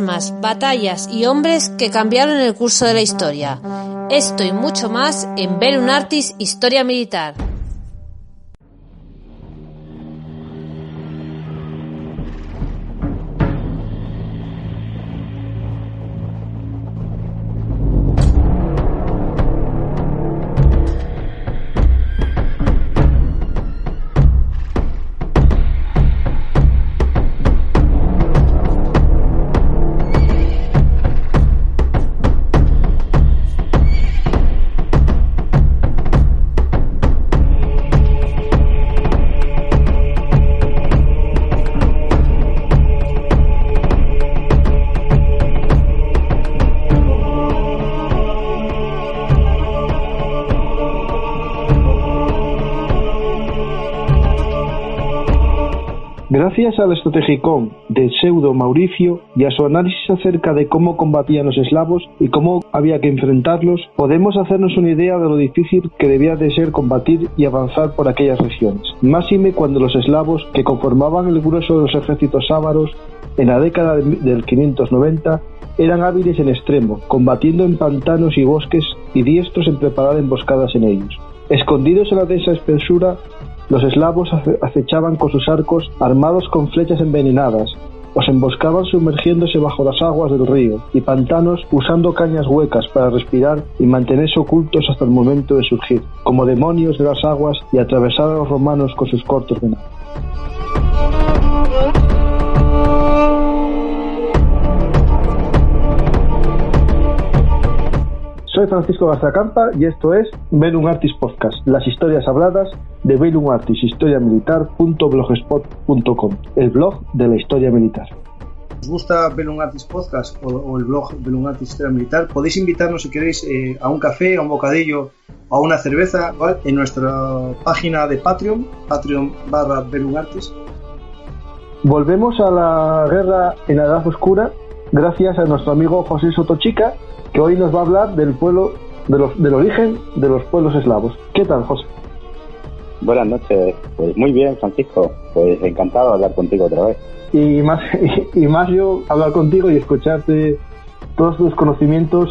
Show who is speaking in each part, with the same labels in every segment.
Speaker 1: armas, batallas y hombres que cambiaron el curso de la historia. Esto y mucho más en Bellum Artis Historia Militar.
Speaker 2: Gracias al Estrategicón de Pseudo Mauricio y a su análisis acerca de cómo combatían los eslavos y cómo había que enfrentarlos, podemos hacernos una idea de lo difícil que debía de ser combatir y avanzar por aquellas regiones. Máxime cuando los eslavos, que conformaban el grueso de los ejércitos ávaros en la década del 590, eran hábiles en extremo, combatiendo en pantanos y bosques y diestros en preparar emboscadas en ellos. Escondidos en la densa espesura, los eslavos acechaban con sus arcos armados con flechas envenenadas, o se emboscaban sumergiéndose bajo las aguas del río y pantanos usando cañas huecas para respirar y mantenerse ocultos hasta el momento de surgir, como demonios de las aguas, y atravesar a los romanos con sus cortos venados. Soy Francisco Garzacampa y esto es Bellum Artis Podcast, las historias habladas de Bellum Artis historiamilitar.blogspot.com, el blog de la historia militar. ¿Os gusta Bellum Artis Podcast o el blog Bellum Artis Historia Militar? Podéis invitarnos si queréis a un café, a un bocadillo o a una cerveza, ¿vale? En nuestra página de Patreon, Patreon/Bellum Artis. Volvemos a la guerra en la Edad Oscura gracias a nuestro amigo José Sotochica, que hoy nos va a hablar del pueblo, del origen de los pueblos eslavos. ¿Qué tal, José?
Speaker 3: Buenas noches. Pues muy bien, Francisco. Pues encantado de hablar contigo otra vez.
Speaker 2: Y más yo hablar contigo y escucharte todos tus conocimientos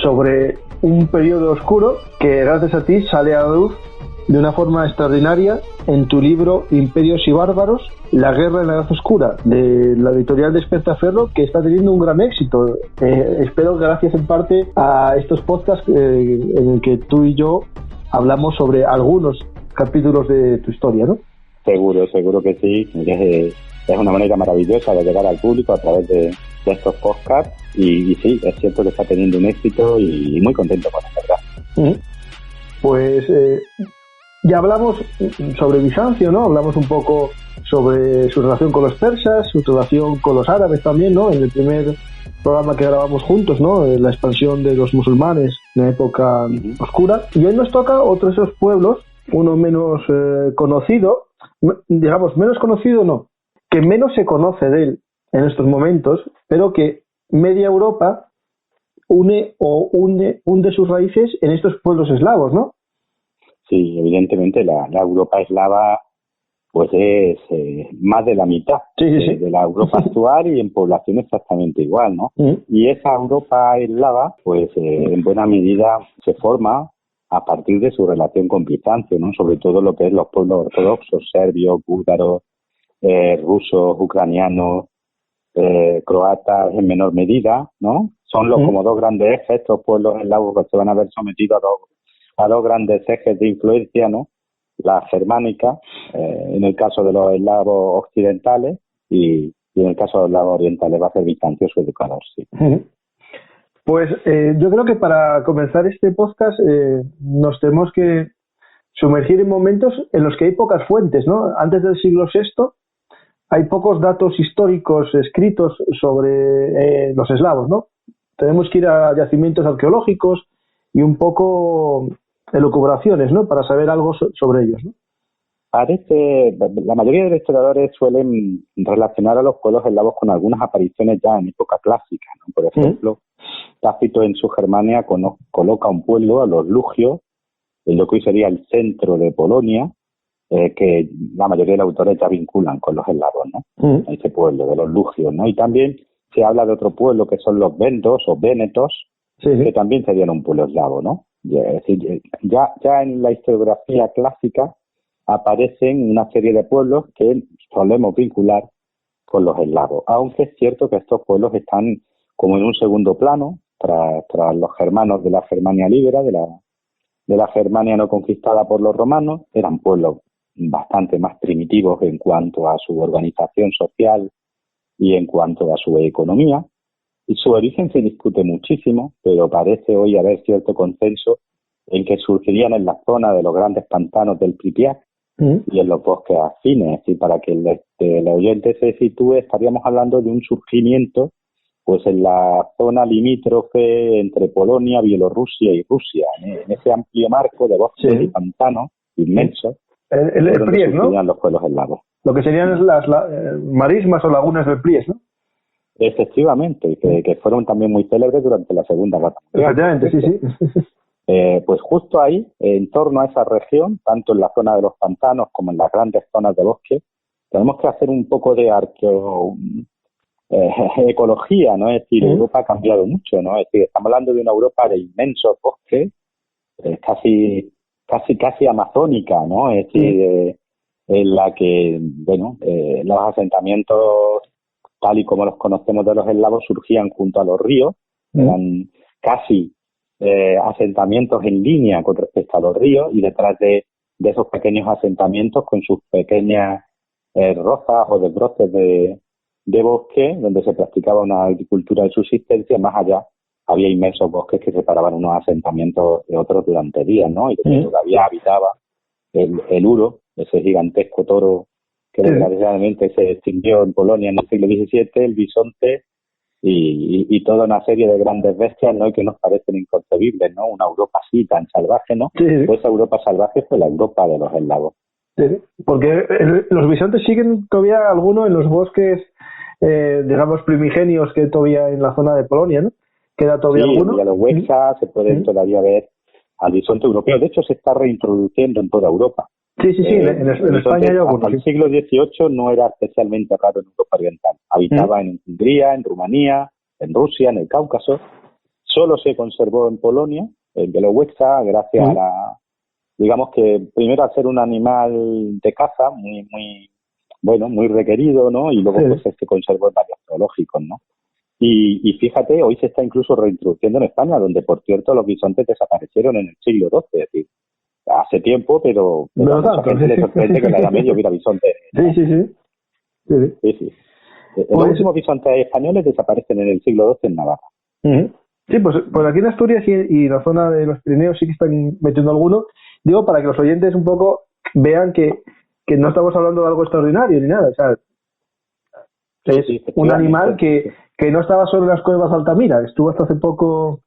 Speaker 2: sobre un periodo oscuro que gracias a ti sale a la luz de una forma extraordinaria en tu libro Imperios y Bárbaros, la guerra en la Edad Oscura, de la editorial de Despertaferro, que está teniendo un gran éxito. Espero gracias en parte a estos podcasts en el que tú y yo hablamos sobre algunos capítulos de tu historia, ¿no? Seguro
Speaker 3: que sí. Es una manera maravillosa de llegar al público a través de estos podcasts y sí, es cierto que está teniendo un éxito y muy contento con eso, ¿verdad?
Speaker 2: Pues ya hablamos sobre Bizancio, ¿no? Hablamos un poco sobre su relación con los persas, su relación con los árabes también, ¿no? En el primer programa que grabamos juntos, ¿no? La expansión de los musulmanes en la época oscura. Y hoy nos toca otro de esos pueblos, uno menos conocido, digamos, menos conocido no, que menos se conoce de él en estos momentos, pero que media Europa hunde sus raíces en estos pueblos eslavos, ¿no?
Speaker 3: Sí, evidentemente la Europa eslava pues es más de la mitad de la Europa actual y en población exactamente igual, ¿no? Y esa Europa eslava pues en buena medida se forma a partir de su relación con Bizancio, ¿no? Sobre todo lo que es los pueblos ortodoxos, serbios, búlgaros, rusos, ucranianos, croatas en menor medida, ¿no? Son como dos grandes ejes, estos pueblos eslavos que se van a ver sometidos a dos grandes ejes de influencia, ¿no? La germánica, en el caso de los eslavos occidentales, y en el caso de los eslavos orientales va a ser Bizancio su educador, sí.
Speaker 2: Pues yo creo que para comenzar este podcast nos tenemos que sumergir en momentos en los que hay pocas fuentes, ¿no? Antes del siglo VI hay pocos datos históricos escritos sobre los eslavos, ¿no? Tenemos que ir a yacimientos arqueológicos y un poco elucubraciones, ¿no? Para saber algo sobre ellos, ¿no?
Speaker 3: La mayoría de los historiadores suelen relacionar a los pueblos eslavos con algunas apariciones ya en época clásica, ¿no? Por ejemplo, Tácito en su Germania coloca un pueblo, a los Lugios, en lo que hoy sería el centro de Polonia, que la mayoría de los autores ya vinculan con los eslavos, ¿no? A ese pueblo de los Lugios, ¿no? Y también se habla de otro pueblo que son los vendos o vénetos, que también serían un pueblo eslavo, ¿no? Es decir, ya en la historiografía clásica aparecen una serie de pueblos que solemos vincular con los eslavos, aunque es cierto que estos pueblos están como en un segundo plano tras los germanos de la Germania Libera, de la Germania no conquistada por los romanos. Eran pueblos bastante más primitivos en cuanto a su organización social y en cuanto a su economía, y su origen se discute muchísimo, pero parece hoy haber cierto consenso en que surgirían en la zona de los grandes pantanos del Pripyat y en los bosques afines. Y para que el oyente se sitúe, estaríamos hablando de un surgimiento pues en la zona limítrofe entre Polonia, Bielorrusia y Rusia, en ese amplio marco de bosques y pantanos inmensos.
Speaker 2: El Pries, ¿no?
Speaker 3: Los pueblos eslavos.
Speaker 2: Lo que serían las marismas o lagunas del Pries, ¿no?
Speaker 3: Efectivamente, que fueron también muy célebres durante la Segunda Guerra Mundial.
Speaker 2: Efectivamente, sí.
Speaker 3: Pues justo ahí, en torno a esa región, tanto en la zona de los pantanos como en las grandes zonas de bosque, tenemos que hacer un poco de ecología, ¿no? Es decir, Europa ha cambiado mucho, ¿no? Es decir, estamos hablando de una Europa de inmensos bosques, casi amazónica, ¿no? Es decir, en la que, los asentamientos tal y como los conocemos de los eslavos surgían junto a los ríos, eran casi asentamientos en línea con respecto a los ríos, y detrás de esos pequeños asentamientos con sus pequeñas rozas o desbroces de bosque donde se practicaba una agricultura de subsistencia. Más allá había inmensos bosques que separaban unos asentamientos de otros durante días, ¿no? Y todavía habitaba el uro, ese gigantesco toro que desgraciadamente se extinguió en Polonia en el siglo XVII, el bisonte y toda una serie de grandes bestias, ¿no? Y que nos parecen inconcebibles, ¿no? Una Europa así tan salvaje, ¿no? Pues esa Europa salvaje fue la Europa de los eslavos.
Speaker 2: Sí, porque los bisontes siguen todavía algunos en los bosques, digamos, primigenios que todavía en la zona de Polonia, ¿no? ¿Queda todavía alguno?
Speaker 3: Sí, a los Wexas se pueden todavía ver al bisonte europeo. De hecho, se está reintroduciendo en toda Europa.
Speaker 2: Sí, en España hay algunos.
Speaker 3: Hasta el siglo XVIII no era especialmente raro en Europa Oriental. Habitaba en Hungría, en Rumanía, en Rusia, en el Cáucaso. Solo se conservó en Polonia, en Bielorrusia, gracias a digamos que primero al ser un animal de caza muy requerido, ¿no? Y luego pues se conservó en varios zoológicos, ¿no? Y fíjate, hoy se está incluso reintroduciendo en España, donde por cierto los bisontes desaparecieron en el siglo XII, es decir, hace tiempo, pero a mucha gente le sorprende que en la Edad Media hubiera bisontes. Sí. Los últimos bisontes españoles desaparecen en el siglo XII en Navarra.
Speaker 2: Sí, pues aquí en Asturias y la zona de los Pirineos sí que están metiendo alguno. Digo, para que los oyentes un poco vean que no estamos hablando de algo extraordinario ni nada. O sea, es un animal que no estaba solo en las cuevas de Altamira, estuvo hasta hace poco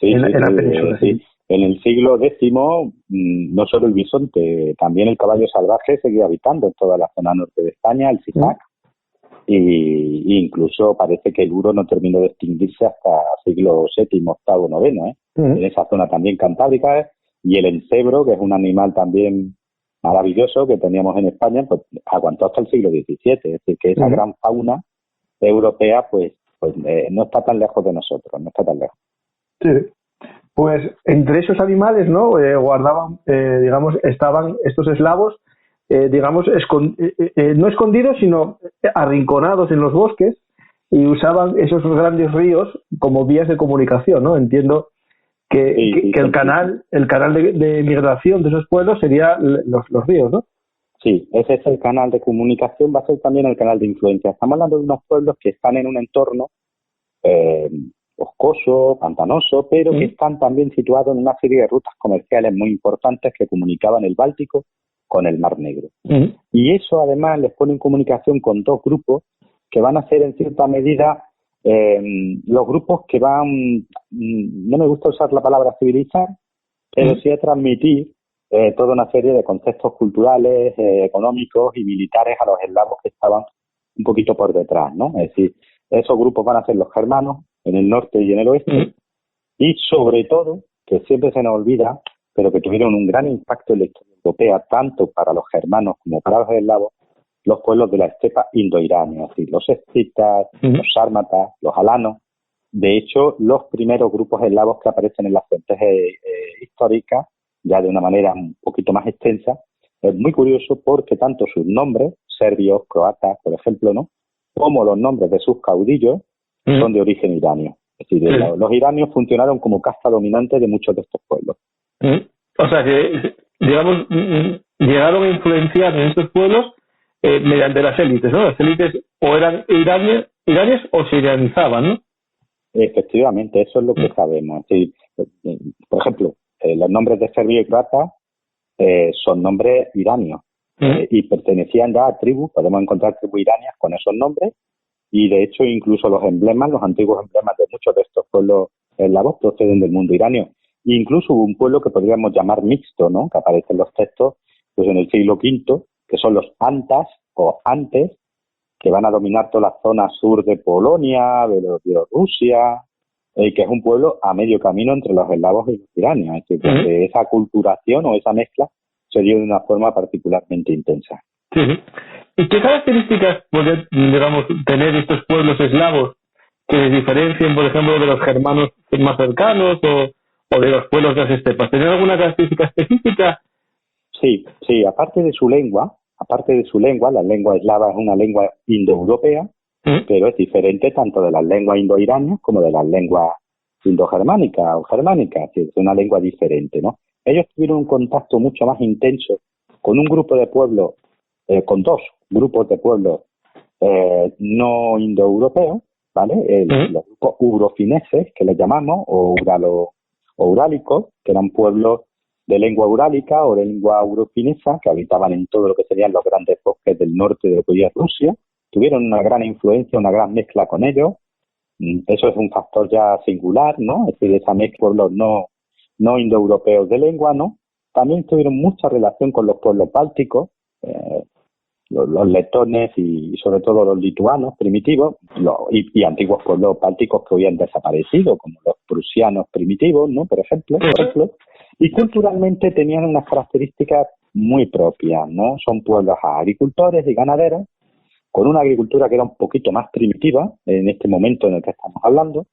Speaker 2: en la península.
Speaker 3: En el siglo X, no solo el bisonte, también el caballo salvaje seguía habitando en toda la zona norte de España, el Sisac, y incluso parece que el uro no terminó de extinguirse hasta siglo VII, VIII, IX, en esa zona también cantábrica, y el encebro, que es un animal también maravilloso que teníamos en España, pues aguantó hasta el siglo XVII, es decir, que esa gran fauna europea pues no está tan lejos de nosotros, no está tan lejos.
Speaker 2: Sí. Pues entre esos animales, ¿no? Guardaban, digamos, estaban estos eslavos, digamos, no escondidos, sino arrinconados en los bosques, y usaban esos grandes ríos como vías de comunicación, ¿no? Entiendo que el canal de migración de esos pueblos sería los ríos, ¿no?
Speaker 3: Sí, ese es el canal de comunicación, va a ser también el canal de influencia. Estamos hablando de unos pueblos que están en un entorno boscoso, pantanoso, pero que están también situados en una serie de rutas comerciales muy importantes que comunicaban el Báltico con el Mar Negro. Y eso además les pone en comunicación con dos grupos que van a ser en cierta medida los grupos que van, no me gusta usar la palabra civilizar, pero sí a transmitir toda una serie de conceptos culturales, económicos y militares a los eslavos que estaban un poquito por detrás, ¿no? Es decir, esos grupos van a ser los germanos en el norte y en el oeste, y sobre todo, que siempre se nos olvida, pero que tuvieron un gran impacto en la historia europea, tanto para los germanos como para los eslavos, los pueblos de la estepa indoirania, es decir, los escitas, los sármatas, los alanos. De hecho, los primeros grupos eslavos que aparecen en las fuentes históricas, ya de una manera un poquito más extensa, es muy curioso porque tanto sus nombres, serbios, croatas, por ejemplo, ¿no?, como los nombres de sus caudillos son de origen iranio. Es decir, los iranios funcionaron como casta dominante de muchos de estos pueblos.
Speaker 2: O sea que, digamos, llegaron a influenciar en estos pueblos mediante las élites, ¿no? Las élites o eran iraníes o se iranizaban, ¿no?
Speaker 3: Efectivamente, eso es lo que sabemos. Es decir, por ejemplo, los nombres de serbio y croata son nombres iranios y pertenecían ya a tribus. Podemos encontrar tribus iranias con esos nombres y, de hecho, incluso los emblemas, los antiguos emblemas de muchos de estos pueblos eslavos proceden del mundo iranio. E incluso hubo un pueblo que podríamos llamar mixto, ¿no?, que aparece en los textos pues en el siglo V, que son los antas o antes, que van a dominar toda la zona sur de Polonia, de Bielorrusia, que es un pueblo a medio camino entre los eslavos y los iranios. Es decir, porque esa culturación o esa mezcla se dio de una forma particularmente intensa.
Speaker 2: ¿Y qué características pueden, digamos, tener estos pueblos eslavos que les diferencien, por ejemplo, de los germanos más cercanos o de los pueblos de las estepas? ¿Tienen alguna característica específica?
Speaker 3: Sí, aparte de su lengua, la lengua eslava es una lengua indoeuropea, pero es diferente tanto de las lenguas indoiranias como de las lenguas indogermánicas o germánicas. Es una lengua diferente, ¿no? Ellos tuvieron un contacto mucho más intenso con un grupo de pueblos, con dos grupos de pueblos no indoeuropeos, ¿vale? Los grupos urofineses, que les llamamos, o urálicos, que eran pueblos de lengua urálica o de lengua urofinesa, que habitaban en todo lo que serían los grandes bosques del norte de lo que hoy es Rusia. Tuvieron una gran influencia, una gran mezcla con ellos. Eso es un factor ya singular, ¿no? Es decir, esa mezcla de pueblos no indoeuropeos de lengua, ¿no? También tuvieron mucha relación con los pueblos bálticos, los letones y sobre todo los lituanos primitivos y antiguos pueblos bálticos que hoy han desaparecido, como los prusianos primitivos, ¿no? Por ejemplo. Y culturalmente tenían unas características muy propias, ¿no? Son pueblos agricultores y ganaderos, con una agricultura que era un poquito más primitiva en este momento en el que estamos hablando,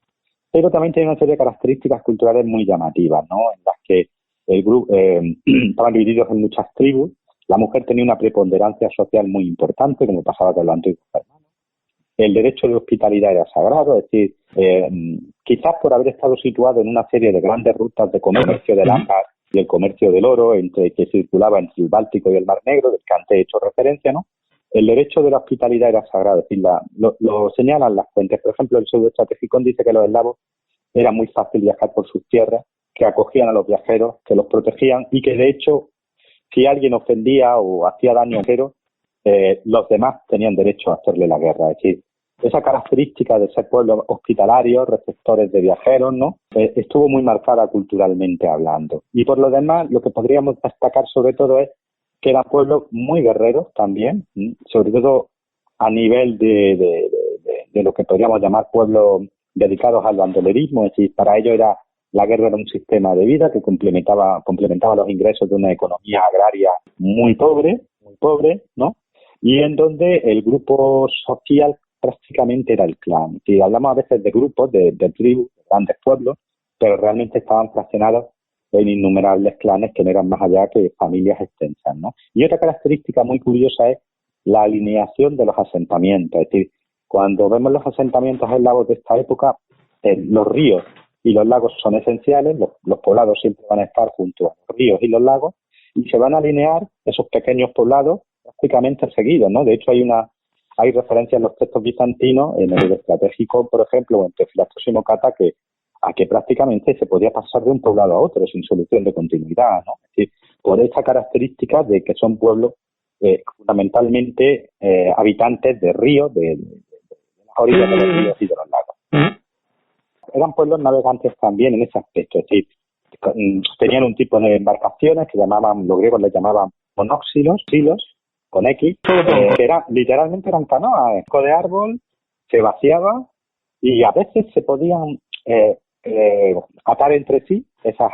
Speaker 3: pero también tiene una serie de características culturales muy llamativas, ¿no? En las que el grupo estaban divididos en muchas tribus. La mujer tenía una preponderancia social muy importante, como pasaba con los antiguos germanos. El derecho de hospitalidad era sagrado, es decir, quizás por haber estado situado en una serie de grandes rutas de comercio del ámbar y el comercio del oro que circulaba entre el Báltico y el Mar Negro, del que antes he hecho referencia, ¿no? El derecho de la hospitalidad era sagrado, es decir, lo señalan las fuentes. Por ejemplo, el Pseudo-Estrategicón dice que los eslavos era muy fácil viajar por sus tierras, que acogían a los viajeros, que los protegían y que, de hecho, si alguien ofendía o hacía daño a un viajero, los demás tenían derecho a hacerle la guerra. Es decir, esa característica de ser pueblos hospitalarios, receptores de viajeros, ¿no? Estuvo muy marcada culturalmente hablando. Y por lo demás, lo que podríamos destacar sobre todo es que eran pueblos muy guerreros también, sobre todo a nivel de lo que podríamos llamar pueblos dedicados al bandolerismo. Es decir, para ellos la guerra era un sistema de vida que complementaba los ingresos de una economía agraria muy pobre, ¿no? Y en donde el grupo social prácticamente era el clan. Si hablamos a veces de grupos, de tribus, de grandes pueblos, pero realmente estaban fraccionados en innumerables clanes que no eran más allá que familias extensas, ¿no? Y otra característica muy curiosa es la alineación de los asentamientos. Es decir, cuando vemos los asentamientos eslavos de esta época, los ríos y los lagos son esenciales, los poblados siempre van a estar junto a los ríos y los lagos, y se van a alinear esos pequeños poblados prácticamente seguidos, ¿no? De hecho, hay referencias en los textos bizantinos, en el estratégico, por ejemplo, o en Teofilactos y Mocata, que prácticamente se podía pasar de un poblado a otro sin solución de continuidad, ¿no? Es decir, por esta característica de que son pueblos fundamentalmente habitantes de ríos, de las orillas de los ríos y de los lagos. Eran pueblos navegantes también en ese aspecto, es decir, tenían un tipo de embarcaciones que los griegos les llamaban monóxilos, con X, que literalmente eran canoas, de árbol, se vaciaba y a veces se podían atar entre sí esas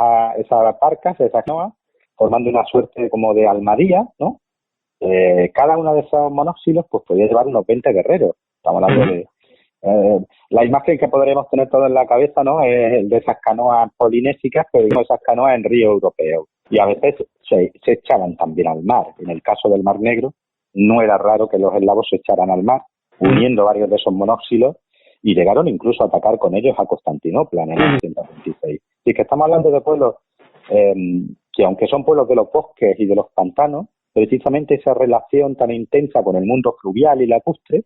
Speaker 3: barcas, esas canoas, formando una suerte como de almadía, ¿no? cada uno de esos monóxidos pues podía llevar unos 20 guerreros. Estamos hablando de... la imagen que podríamos tener todos en la cabeza, ¿no?, es el de esas canoas polinésicas, pero vimos esas canoas en ríos europeos. Y a veces se echaban también al mar. En el caso del Mar Negro, no era raro que los eslavos se echaran al mar, uniendo varios de esos monóxidos, y llegaron incluso a atacar con ellos a Constantinopla en el 126. Así que estamos hablando de pueblos que, aunque son pueblos de los bosques y de los pantanos, precisamente esa relación tan intensa con el mundo fluvial y lacustre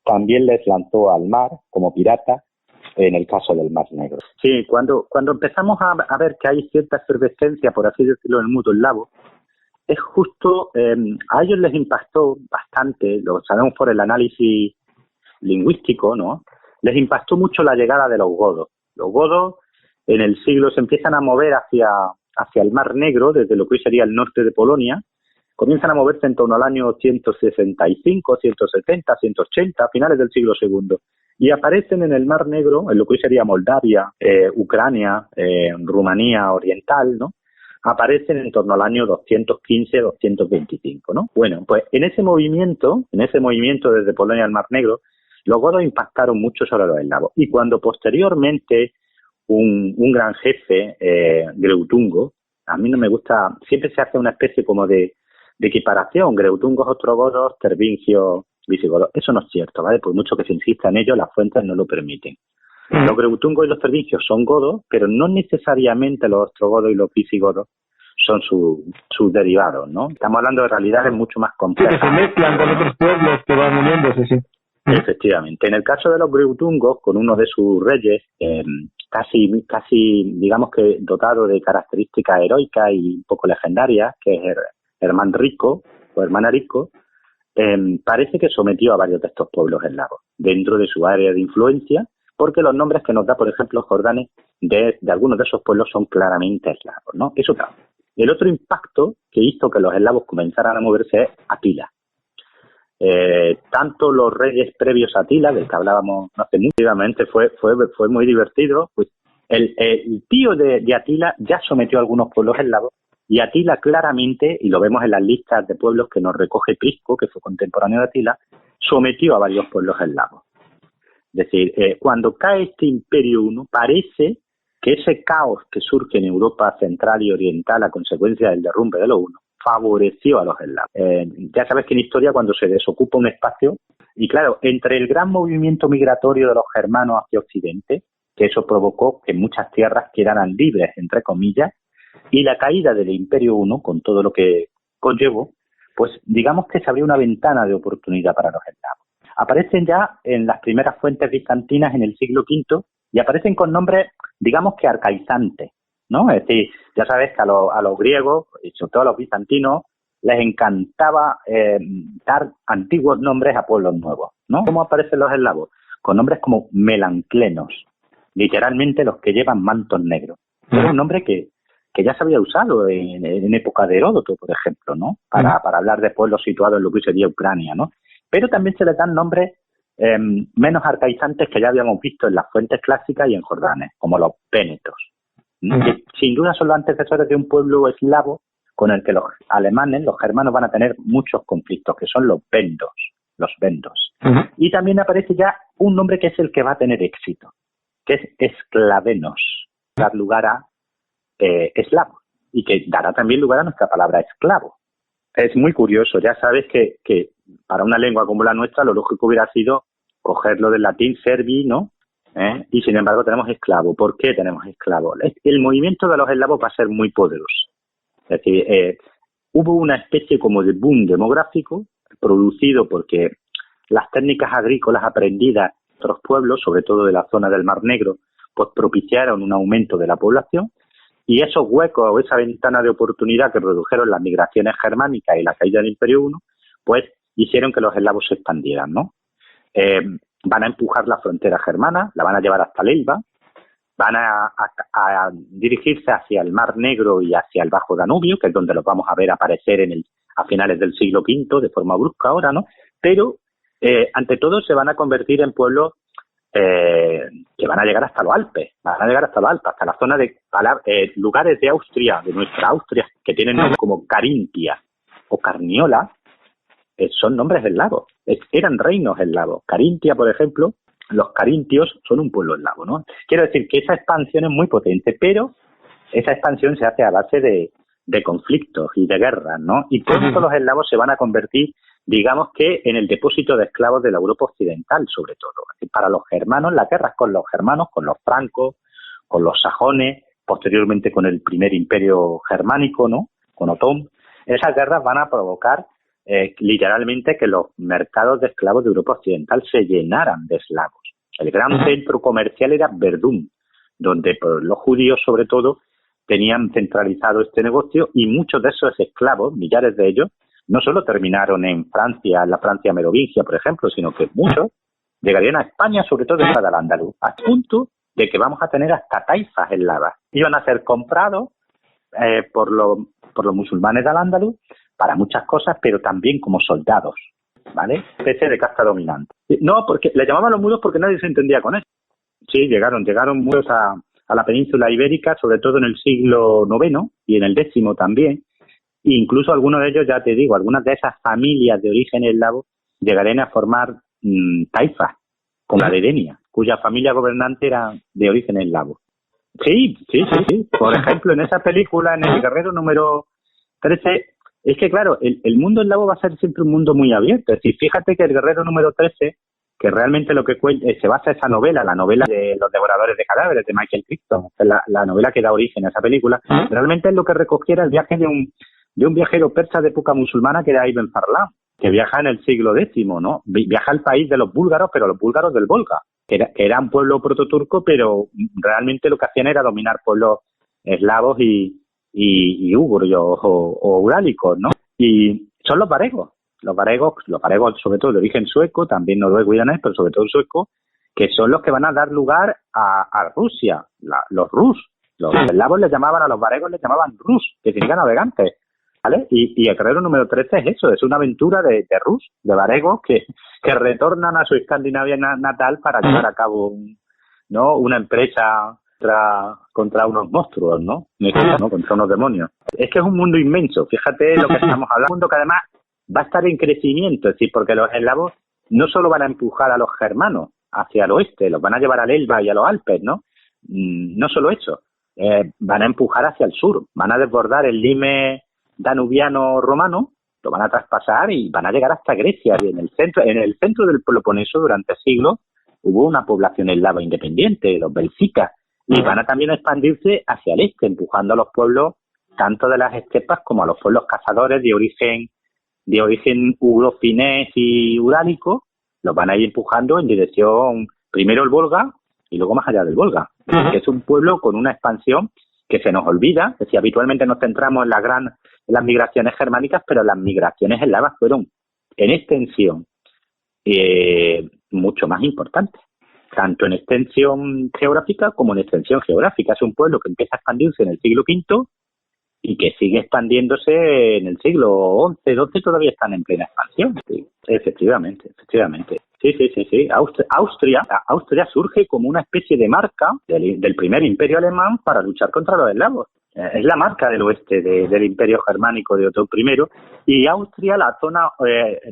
Speaker 3: también les lanzó al mar como piratas en el caso del Mar Negro. Sí, cuando empezamos a ver que hay cierta efervescencia, por así decirlo, en el mundo eslavo, es justo, a ellos les impactó bastante, lo sabemos por el análisis lingüístico, ¿no? Les impactó mucho la llegada de los godos. Los godos en el siglo se empiezan a mover hacia el Mar Negro, desde lo que hoy sería el norte de Polonia, comienzan a moverse en torno al año 165, 170, 180, a finales del siglo II, y aparecen en el Mar Negro, en lo que hoy sería Moldavia, Ucrania, Rumanía Oriental, ¿no? Aparecen en torno al año 215, 225, ¿no? Bueno, pues en ese movimiento desde Polonia al Mar Negro, los godos impactaron mucho sobre los eslavos. Y cuando posteriormente un gran jefe, Greutungo, a mí no me gusta, siempre se hace una especie como de equiparación, Greutungos ostrogodos, tervingios visigodos. Eso no es cierto, ¿vale? Por mucho que se insista en ello, las fuentes no lo permiten. Los greutungos y los tervingios son godos, pero no necesariamente los ostrogodos y los visigodos son sus derivados, ¿no? Estamos hablando de realidades mucho más complejas.
Speaker 2: Sí, que se mezclan con otros pueblos que van uniéndose, sí.
Speaker 3: Efectivamente. En el caso de los greutungos, con uno de sus reyes, casi, digamos que dotado de características heroicas y un poco legendarias, que es Hermanrico, parece que sometió a varios de estos pueblos eslavos dentro de su área de influencia, porque los nombres que nos da, por ejemplo, Jordanes, de algunos de esos pueblos son claramente eslavos, ¿no? Eso claro. El otro impacto que hizo que los eslavos comenzaran a moverse es Atila. Tanto los reyes previos a Atila, del que hablábamos hace mucho, fue muy divertido, pues el tío de Atila ya sometió a algunos pueblos eslavos, y Atila claramente, y lo vemos en las listas de pueblos que nos recoge Prisco, que fue contemporáneo de Atila, sometió a varios pueblos eslavos. Es decir, cuando cae este Imperio I, parece que ese caos que surge en Europa central y oriental a consecuencia del derrumbe de los hunos favoreció a los eslavos. Ya sabes que en historia, cuando se desocupa un espacio, y claro, entre el gran movimiento migratorio de los germanos hacia Occidente, que eso provocó que muchas tierras quedaran libres, entre comillas, y la caída del Imperio I, con todo lo que conllevó, pues digamos que se abrió una ventana de oportunidad para los eslavos. Aparecen ya en las primeras fuentes bizantinas en el siglo V y aparecen con nombres, digamos que arcaizantes, ¿no? Es decir, ya sabes que a los griegos, y sobre todo a los bizantinos, les encantaba dar antiguos nombres a pueblos nuevos, ¿no? ¿Cómo aparecen los eslavos? Con nombres como melanclenos, literalmente los que llevan mantos negros. Era un nombre que ya se había usado en época de Heródoto, por ejemplo, ¿no? Para hablar de pueblos situados en lo que hoy sería Ucrania, ¿no? Pero también se les dan nombres menos arcaizantes que ya habíamos visto en las fuentes clásicas y en Jordanes, como los vénetos, que sin duda son los antecesores de un pueblo eslavo con el que los alemanes, los germanos, van a tener muchos conflictos, que son los vendos. Y también aparece ya un nombre que es el que va a tener éxito, que es esclavenos, dar lugar a eslavo, y que dará también lugar a nuestra palabra esclavo. Es muy curioso, ya sabes que para una lengua como la nuestra lo lógico hubiera sido cogerlo del latín servi, ¿no? Y sin embargo tenemos esclavo. ¿Por qué tenemos esclavo? El movimiento de los eslavos va a ser muy poderoso. Es decir, hubo una especie como de boom demográfico producido porque las técnicas agrícolas aprendidas en otros pueblos, sobre todo de la zona del Mar Negro, pues propiciaron un aumento de la población. Y esos huecos o esa ventana de oportunidad que produjeron las migraciones germánicas y la caída del Imperio I, pues hicieron que los eslavos se expandieran, ¿no? Van a empujar la frontera germana, la van a llevar hasta el Elba, van a dirigirse hacia el Mar Negro y hacia el Bajo Danubio, que es donde los vamos a ver aparecer a finales del siglo V de forma brusca ahora, ¿no? Pero, ante todo, se van a convertir en pueblos que van a llegar hasta los Alpes, hasta la zona de lugares de Austria, de nuestra Austria, que tienen nombres como Carintia o Carniola, son nombres eslavos, eran reinos eslavos. Carintia, por ejemplo, los carintios son un pueblo eslavo, ¿no? Quiero decir que esa expansión es muy potente, pero esa expansión se hace a base de conflictos y de guerras, ¿no? Y pronto los eslavos se van a convertir, digamos que, en el depósito de esclavos de la Europa occidental, sobre todo. Para los germanos, las guerras con los germanos, con los francos, con los sajones, posteriormente con el primer imperio germánico, ¿no? Con Otón, esas guerras van a provocar literalmente que los mercados de esclavos de Europa occidental se llenaran de eslavos. El gran centro comercial era Verdún, donde pues, los judíos, sobre todo, tenían centralizado este negocio, y muchos de esos esclavos, millares de ellos, no solo terminaron en Francia, en la Francia merovingia, por ejemplo, sino que muchos llegarían a España, sobre todo en el Andaluz, a punto de que vamos a tener hasta taifas eslavas. Iban a ser comprados por los musulmanes del Andaluz para muchas cosas, pero también como soldados, ¿vale? Especie de casta dominante. No, porque le llamaban los mudos porque nadie se entendía con eso. Sí, llegaron mudos a la península ibérica, sobre todo en el siglo IX y en el X también. E incluso algunos de ellos, ya te digo, algunas de esas familias de origen eslavo llegarían a formar taifas, como la de Denia, cuya familia gobernante era de origen eslavo. Sí. Por ejemplo, en esa película, en El Guerrero número 13, es que claro, el mundo eslavo va a ser siempre un mundo muy abierto. Es decir, fíjate que El Guerrero número 13, que realmente lo que se basa en esa novela, la novela de Los Devoradores de Cadáveres de Michael Crichton, la novela que da origen a esa película, realmente es lo que recogiera el viaje de un viajero persa de época musulmana que era Ibn Farlán, que viaja en el siglo X, ¿no? Viaja al país de los búlgaros, pero los búlgaros del Volga, que era un pueblo prototurco, pero realmente lo que hacían era dominar pueblos eslavos y úguros o urálicos, ¿no? Y son los varegos, sobre todo de origen sueco, también noruego y danés, pero sobre todo sueco, que son los que van a dar lugar a Rusia, los rus. Los eslavos les llamaban, a los varegos les llamaban rus, que significa navegantes, ¿vale? Y el Guerrero número 13 es eso, es una aventura de rus, de varegos que retornan a su Escandinavia natal para llevar a cabo una empresa contra unos monstruos, ¿no? Contra unos demonios. Es que es un mundo inmenso, fíjate lo que estamos hablando, un mundo que además va a estar en crecimiento, es decir, porque los eslavos no solo van a empujar a los germanos hacia el oeste, los van a llevar al Elba y a los Alpes, ¿no? No solo eso, van a empujar hacia el sur, van a desbordar el lime danubiano romano, lo van a traspasar y van a llegar hasta Grecia. Y en el centro del Peloponeso durante siglos hubo una población eslava independiente, los belcicas, y van a también expandirse hacia el este, empujando a los pueblos tanto de las estepas como a los pueblos cazadores de origen ugro-finés y urálico. Los van a ir empujando en dirección, primero el Volga y luego más allá del Volga. Que es un pueblo con una expansión que se nos olvida. Es decir, habitualmente nos centramos en las migraciones germánicas, pero las migraciones eslavas fueron en extensión mucho más importantes, tanto en extensión geográfica como en extensión geográfica. Es un pueblo que empieza a expandirse en el siglo V y que sigue expandiéndose en el siglo XI, XII, todavía están en plena expansión. Sí, efectivamente. Sí. Austria surge como una especie de marca del primer imperio alemán para luchar contra los eslavos. Es la marca del oeste del imperio germánico de Otón I, y Austria,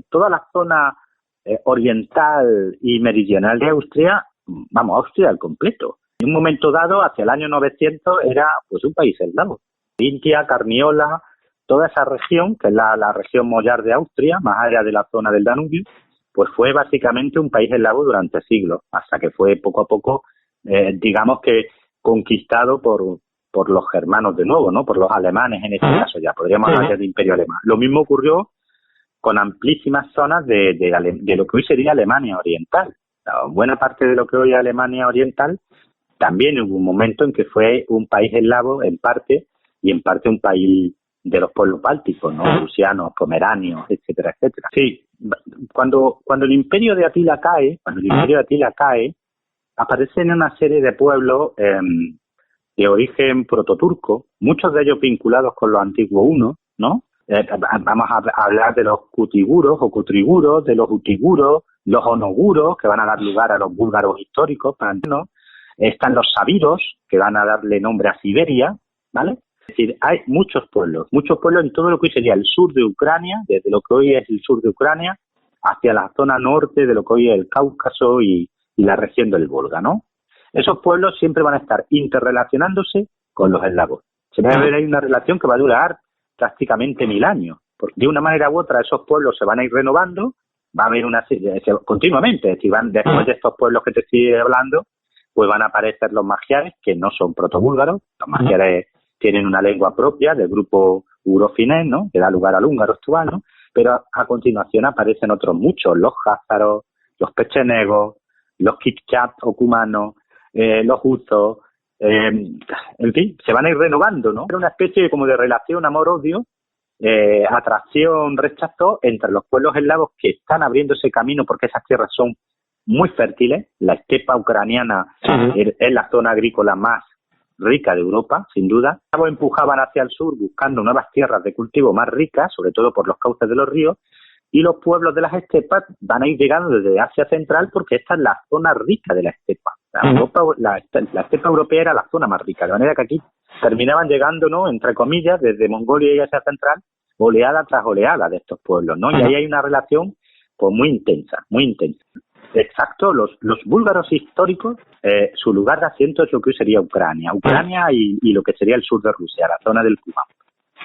Speaker 3: toda la zona oriental y meridional de Austria, Austria al completo. En un momento dado, hacia el año 900, era pues un país eslavo. Carintia, Carniola, toda esa región, que es la región mollar de Austria, más allá de la zona del Danubio, pues fue básicamente un país eslavo durante siglos, hasta que fue poco a poco, digamos que conquistado por los germanos de nuevo, ¿no? Por los alemanes en este caso, ya podríamos hablar de imperio alemán. Lo mismo ocurrió con amplísimas zonas de lo que hoy sería Alemania Oriental. Buena parte de lo que hoy es Alemania Oriental también hubo un momento en que fue un país eslavo en parte, y en parte un país de los pueblos bálticos, ¿no? Prusianos, pomeranios, etcétera, etcétera. Sí, cuando el imperio de Atila cae, aparecen una serie de pueblos de origen prototurco, muchos de ellos vinculados con los antiguos hunos, ¿no? Vamos a hablar de los cutiguros o cutriguros, de los utiguros, los onoguros, que van a dar lugar a los búlgaros históricos, ¿no? Están los sabiros, que van a darle nombre a Siberia, ¿vale? Es decir, hay muchos pueblos en todo lo que hoy sería el sur de Ucrania, desde lo que hoy es el sur de Ucrania, hacia la zona norte de lo que hoy es el Cáucaso y la región del Volga, ¿no? Esos pueblos siempre van a estar interrelacionándose con los eslavos. Siempre va a haber una relación que va a durar prácticamente 1000 años. Porque de una manera u otra esos pueblos se van a ir renovando, va a haber continuamente. Es decir, después de estos pueblos que te estoy hablando, pues van a aparecer los magiares, que no son protobúlgaros. Los magiares tienen una lengua propia del grupo urofinés, ¿no? Que da lugar al húngaro actual, ¿no? Pero a continuación aparecen otros muchos, los házaros, los pechenegos, los kipchat o cumanos, los hutos, en fin, se van a ir renovando, ¿no? Era una especie como de relación amor-odio, atracción, rechazo entre los pueblos eslavos que están abriendo ese camino porque esas tierras son muy fértiles. La estepa ucraniana es la zona agrícola más rica de Europa, sin duda. Los eslavos empujaban hacia el sur buscando nuevas tierras de cultivo más ricas, sobre todo por los cauces de los ríos, y los pueblos de las estepas van a ir llegando desde Asia Central porque esta es la zona rica de la estepa. La estepa europea era la zona más rica, de manera que aquí terminaban llegando, ¿no?, entre comillas, desde Mongolia y Asia Central, oleada tras oleada de estos pueblos, ¿no? Y ahí hay una relación pues muy intensa, muy intensa. Exacto, los búlgaros históricos, su lugar de asiento es lo que hoy sería Ucrania y lo que sería el sur de Rusia, la zona del Kuban,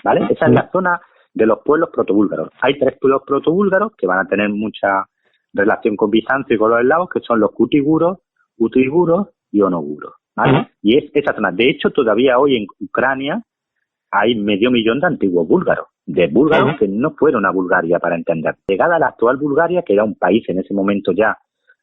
Speaker 3: ¿vale? Esa es la zona de los pueblos protobúlgaros. Hay 3 pueblos protobúlgaros que van a tener mucha relación con Bizancio y con los eslavos, que son los cutiguros, utiguros y onoguros, ¿vale? Y es esa zona. De hecho, todavía hoy en Ucrania hay 500.000 de antiguos búlgaros, de búlgaros que no fueron a Bulgaria, para entender. Llegada a la actual Bulgaria, que era un país en ese momento ya,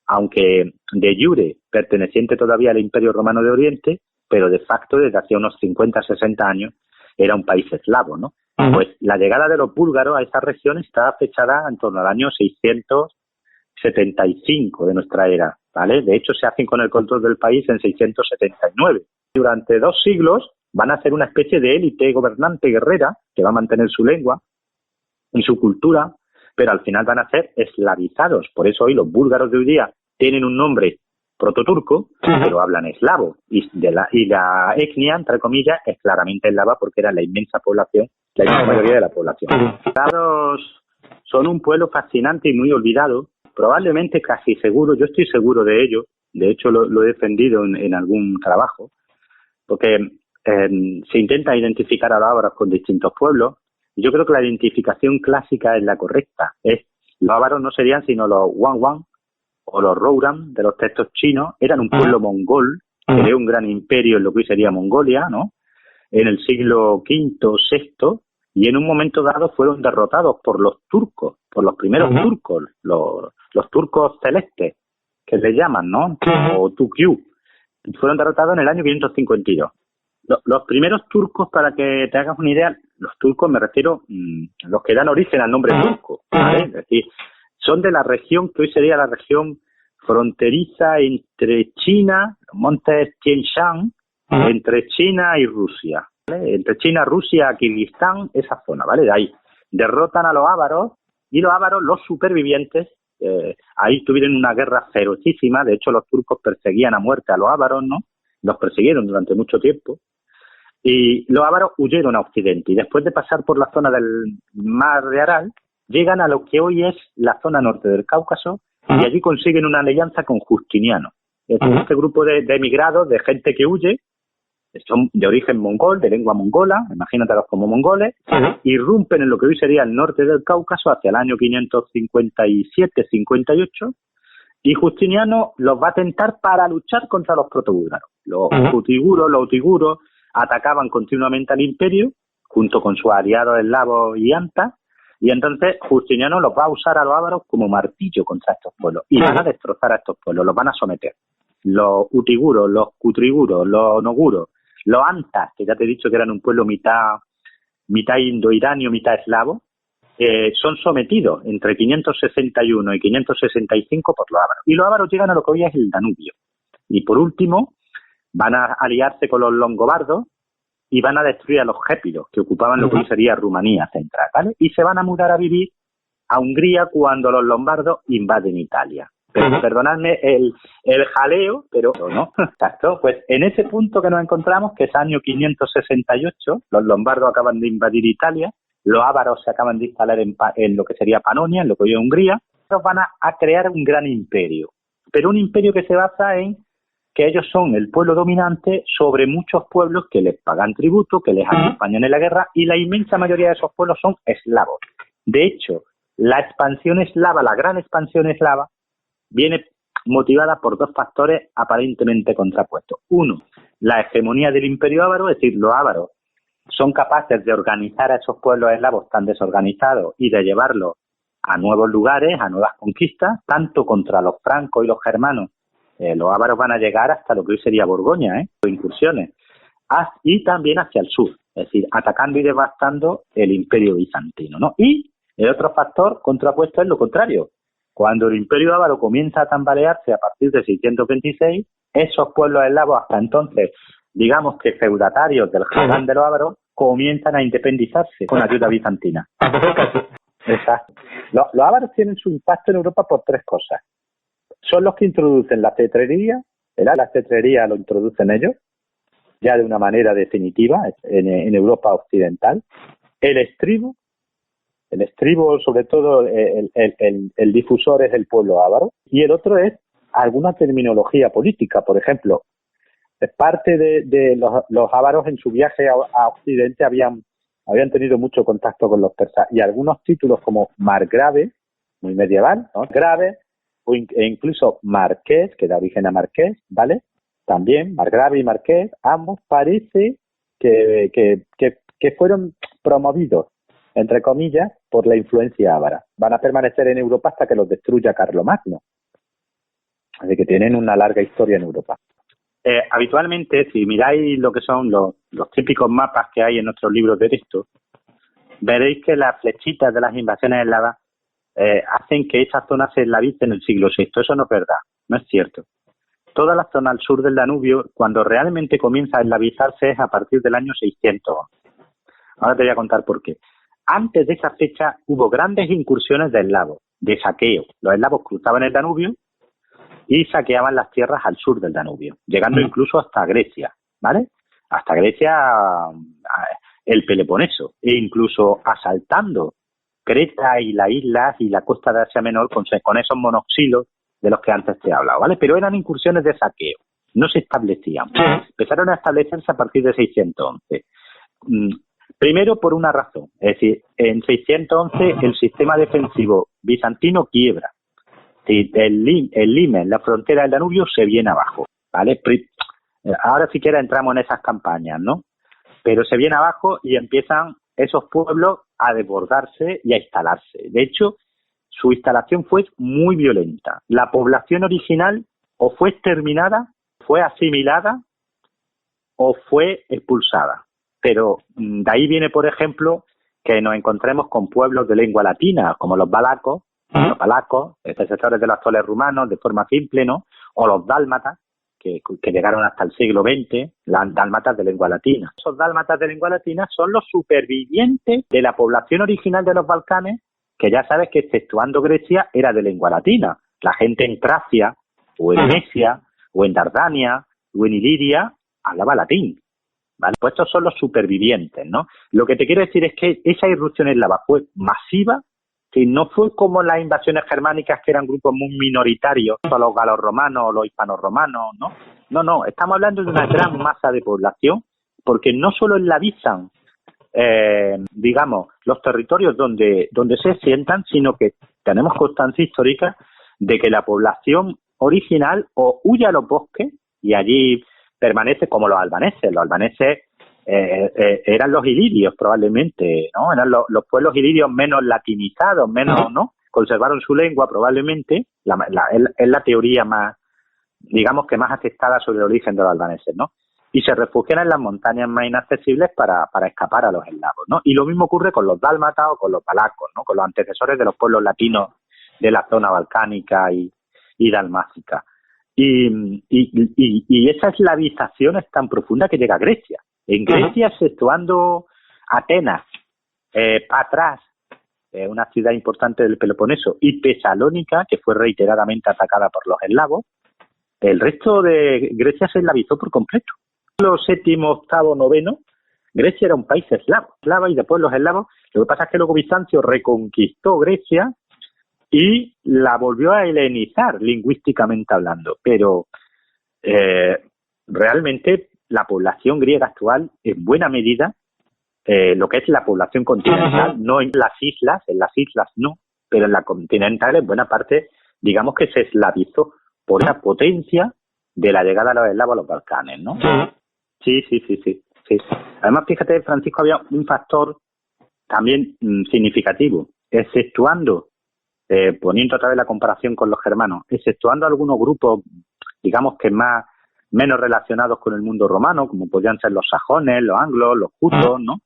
Speaker 3: aunque de jure perteneciente todavía al Imperio Romano de Oriente, pero de facto desde hace unos 50-60 años era un país eslavo, ¿no? Pues la llegada de los búlgaros a esa región está fechada en torno al año 675 de nuestra era, ¿vale? De hecho, se hacen con el control del país en 679. Durante 2 siglos van a ser una especie de élite gobernante guerrera que va a mantener su lengua y su cultura, pero al final van a ser eslavizados. Por eso hoy los búlgaros de hoy día tienen un nombre prototurco, pero hablan eslavo. Y la etnia, entre comillas, es claramente eslava porque era la inmensa población, la inmensa mayoría de la población. Los eslavos son un pueblo fascinante y muy olvidado, probablemente casi seguro, yo estoy seguro de ello, de hecho lo he defendido en algún trabajo, porque se intenta identificar a los ávaros con distintos pueblos, y yo creo que la identificación clásica es la correcta. Los ávaros no serían sino los Wanwan o los Rouran de los textos chinos, eran un pueblo mongol, que creó un gran imperio en lo que hoy sería Mongolia, ¿no?, en el siglo V, VI, y en un momento dado fueron derrotados por los turcos, por los primeros turcos, los turcos celestes, que les llaman, ¿no?, o Tukyu. Fueron derrotados en el año 552. Los primeros turcos, para que te hagas una idea, los turcos me refiero los que dan origen al nombre turco, ¿vale? Es decir, son de la región que hoy sería la región fronteriza entre China, montes Tien Shan, entre China y Rusia, ¿vale? Entre China, Rusia, Kirguistán, esa zona, ¿vale? De ahí derrotan a los ávaros, y los ávaros, los supervivientes, ahí tuvieron una guerra ferocísima. De hecho, los turcos perseguían a muerte a los ávaros, ¿no? Los persiguieron durante mucho tiempo. Y los ávaros huyeron a Occidente, y después de pasar por la zona del mar de Aral, llegan a lo que hoy es la zona norte del Cáucaso, y allí consiguen una alianza con Justiniano. Este grupo de emigrados, de gente que huye, son de origen mongol, de lengua mongola, imagínatelos como mongoles, irrumpen en lo que hoy sería el norte del Cáucaso hacia el año 557-58, y Justiniano los va a tentar para luchar contra los protobúlgaros. Los utiguros atacaban continuamente al imperio, junto con sus aliados eslavos y antas, y entonces Justiniano los va a usar a los ávaros como martillo contra estos pueblos, y van a destrozar a estos pueblos, los van a someter. Los utiguros, los cutriguros, los onoguros, los antas, que ya te he dicho que eran un pueblo mitad indoiranio, mitad eslavo, son sometidos entre 561 y 565 por los ávaros. Y los ávaros llegan a lo que hoy es el Danubio. Y por último, van a aliarse con los longobardos y van a destruir a los gépidos, que ocupaban lo que hoy sería Rumanía central, ¿vale? Y se van a mudar a vivir a Hungría cuando los lombardos invaden Italia. Perdonadme el jaleo, pero no. Exacto, pues en ese punto que nos encontramos, que es año 568, los lombardos acaban de invadir Italia, los ávaros se acaban de instalar en lo que sería Panonia, en lo que hoy es Hungría, ellos van a crear un gran imperio, pero un imperio que se basa en que ellos son el pueblo dominante sobre muchos pueblos que les pagan tributo, que les acompañan en la guerra, y la inmensa mayoría de esos pueblos son eslavos. De hecho, la expansión eslava, la gran expansión eslava, viene motivada por dos factores aparentemente contrapuestos. Uno, la hegemonía del imperio ávaro, es decir, los ávaros son capaces de organizar a esos pueblos eslavos tan desorganizados y de llevarlos a nuevos lugares, a nuevas conquistas, tanto contra los francos y los germanos. Los ávaros van a llegar hasta lo que hoy sería Borgoña, incursiones, y también hacia el sur, es decir, atacando y devastando el imperio bizantino, ¿no? Y el otro factor contrapuesto es lo contrario. Cuando el imperio ávaro comienza a tambalearse a partir de 626, esos pueblos eslavos hasta entonces, digamos que feudatarios del Jagán de los ávaros, comienzan a independizarse con ayuda bizantina. Exacto. Los ávaros tienen su impacto en Europa por tres cosas. Son los que introducen la cetrería, la cetrería lo introducen ellos, ya de una manera definitiva en Europa occidental. El estribo, sobre todo, el difusor es el pueblo ávaro. Y el otro es alguna terminología política. Por ejemplo, parte de los ávaros en su viaje a Occidente habían tenido mucho contacto con los persas. Y algunos títulos como margrave, muy medieval, ¿no? Grave, e incluso marqués, que da origen a marqués, ¿vale? También, margrave y marqués, ambos parece que fueron promovidos, entre comillas, por la influencia ávara. Van a permanecer en Europa hasta que los destruya Carlomagno. Así que tienen una larga historia en Europa. Habitualmente, si miráis lo que son los típicos mapas que hay en nuestros libros de texto, veréis que las flechitas de las invasiones eslavas hacen que esa zona se eslavice en el siglo VI. Eso no es verdad, no es cierto. Toda la zona al sur del Danubio, cuando realmente comienza a eslavizarse, es a partir del año 611. Ahora te voy a contar por qué. Antes de esa fecha hubo grandes incursiones de eslavos, de saqueo. Los eslavos cruzaban el Danubio y saqueaban las tierras al sur del Danubio, llegando incluso hasta Grecia, ¿vale? Hasta Grecia, el Peloponeso, e incluso asaltando Creta y las islas y la costa de Asia Menor con esos monoxilos de los que antes te he hablado, ¿vale? Pero eran incursiones de saqueo, no se establecían. Empezaron a establecerse a partir de 611. Primero por una razón, es decir, en 611 el sistema defensivo bizantino quiebra. El limen, la frontera del Danubio, se viene abajo, ¿vale? Ahora siquiera entramos en esas campañas, ¿no? Pero se viene abajo y empiezan esos pueblos a desbordarse y a instalarse. De hecho, su instalación fue muy violenta. La población original o fue exterminada, fue asimilada o fue expulsada. Pero de ahí viene, por ejemplo, que nos encontremos con pueblos de lengua latina, como los valacos, sectores de los actuales rumanos, de forma simple, ¿no? O los dálmatas, que llegaron hasta el siglo XX, las dálmatas de lengua latina. Esos dálmatas de lengua latina son los supervivientes de la población original de los Balcanes, que ya sabes que, exceptuando Grecia, era de lengua latina. La gente en Tracia, o en Mesia, o en Dardania, o en Iliria, hablaba latín, ¿vale? Pues estos son los supervivientes, ¿no? Lo que te quiero decir es que esa irrupción eslava fue masiva, que no fue como las invasiones germánicas, que eran grupos muy minoritarios, los galorromanos o los hispanorromanos, ¿no? No, estamos hablando de una gran masa de población, porque no solo eslavizan, digamos, los territorios donde se sientan, sino que tenemos constancia histórica de que la población original o huye a los bosques y allí permanece, como los albaneses. Los albaneses eran los ilirios probablemente, ¿no? Eran los pueblos ilirios menos latinizados, menos, ¿no? Conservaron su lengua probablemente, es la teoría más, digamos, que más aceptada sobre el origen de los albaneses, ¿no? Y se refugian en las montañas más inaccesibles para escapar a los eslavos, ¿no? Y lo mismo ocurre con los dálmatas o con los valacos, ¿no? Con los antecesores de los pueblos latinos de la zona balcánica y dalmática. Y esa eslavización es tan profunda que llega a Grecia. En Grecia, exceptuando Atenas, Patras una ciudad importante del Peloponeso, y Tesalónica, que fue reiteradamente atacada por los eslavos, el resto de Grecia se eslavizó por completo. Los séptimo, octavo, noveno, Grecia era un país eslavo, y después los eslavos. Lo que pasa es que luego Bizancio reconquistó Grecia y la volvió a helenizar lingüísticamente hablando, pero realmente la población griega actual, en buena medida, lo que es la población continental, no en las islas no, pero en la continental en buena parte, digamos que se eslavizó por esa potencia de la llegada de los eslavos a los Balcanes, ¿no? Sí. Además, fíjate, Francisco, había un factor también significativo, exceptuando, poniendo otra vez la comparación con los germanos, exceptuando algunos grupos, digamos que menos relacionados con el mundo romano, como podían ser los sajones, los anglos, los jutos, ¿no?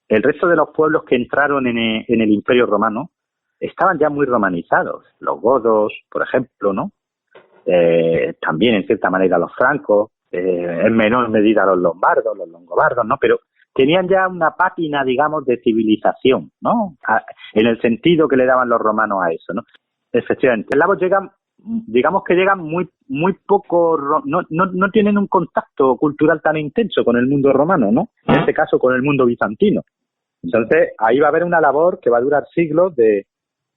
Speaker 3: El resto de los pueblos que entraron en el Imperio Romano estaban ya muy romanizados. Los godos, por ejemplo, ¿no? También, en cierta manera, los francos, en menor medida los lombardos, los longobardos, ¿no? Pero tenían ya una pátina, digamos, de civilización, ¿no? En el sentido que le daban los romanos a eso, ¿no? Efectivamente. Los eslavos llegan, digamos que llegan muy poco, no tienen un contacto cultural tan intenso con el mundo romano, ¿no? En este caso con el mundo bizantino. Entonces, ahí va a haber una labor que va a durar siglos de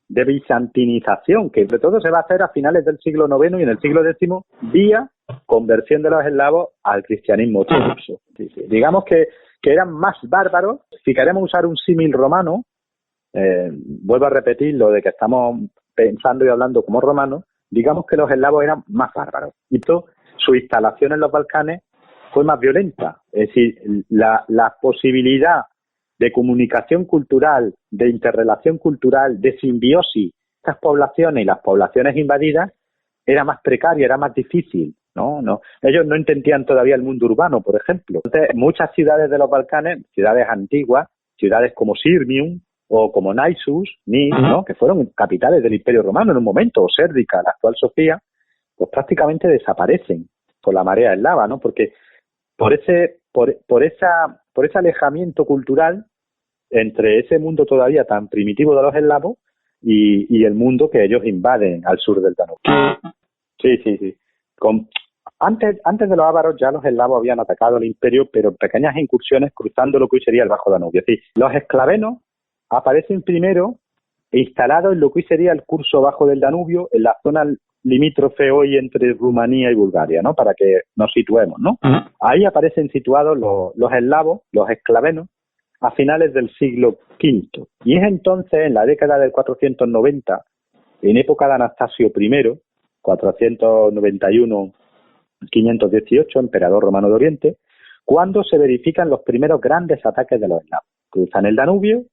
Speaker 3: bizantinización, que sobre todo se va a hacer a finales del siglo IX y en el siglo X, vía conversión de los eslavos al cristianismo ortodoxo. Sí. Digamos que eran más bárbaros. Si queremos usar un símil romano, vuelvo a repetir lo de que estamos pensando y hablando como romanos, digamos que los eslavos eran más bárbaros. Y su instalación en los Balcanes fue más violenta. Es decir, la posibilidad de comunicación cultural, de interrelación cultural, de simbiosis, estas poblaciones y las poblaciones invadidas, era más precaria, era más difícil, ¿no? Ellos no entendían todavía el mundo urbano, por ejemplo. Entonces, muchas ciudades de los Balcanes, ciudades antiguas, ciudades como Sirmium o como Naissus, ¿no? Que fueron capitales del Imperio Romano en un momento, o Sérdica, la actual Sofía, pues prácticamente desaparecen por la marea eslava, ¿no? Porque por ese alejamiento cultural entre ese mundo todavía tan primitivo de los eslavos y el mundo que ellos invaden al sur del Danubio. Sí. Antes de los ávaros ya los eslavos habían atacado el imperio, pero en pequeñas incursiones cruzando lo que hoy sería el Bajo Danubio. Es decir, los esclavenos aparecen primero instalados en lo que hoy sería el curso bajo del Danubio, en la zona limítrofe hoy entre Rumanía y Bulgaria, ¿no? Para que nos situemos, ¿no? Ahí aparecen situados los eslavos, los esclavenos, a finales del siglo V. Y es entonces, en la década del 490, en época de Anastasio I, 491-518, emperador romano de Oriente, cuando se verifican los primeros grandes ataques de los eslavos. Cruzan el Danubio,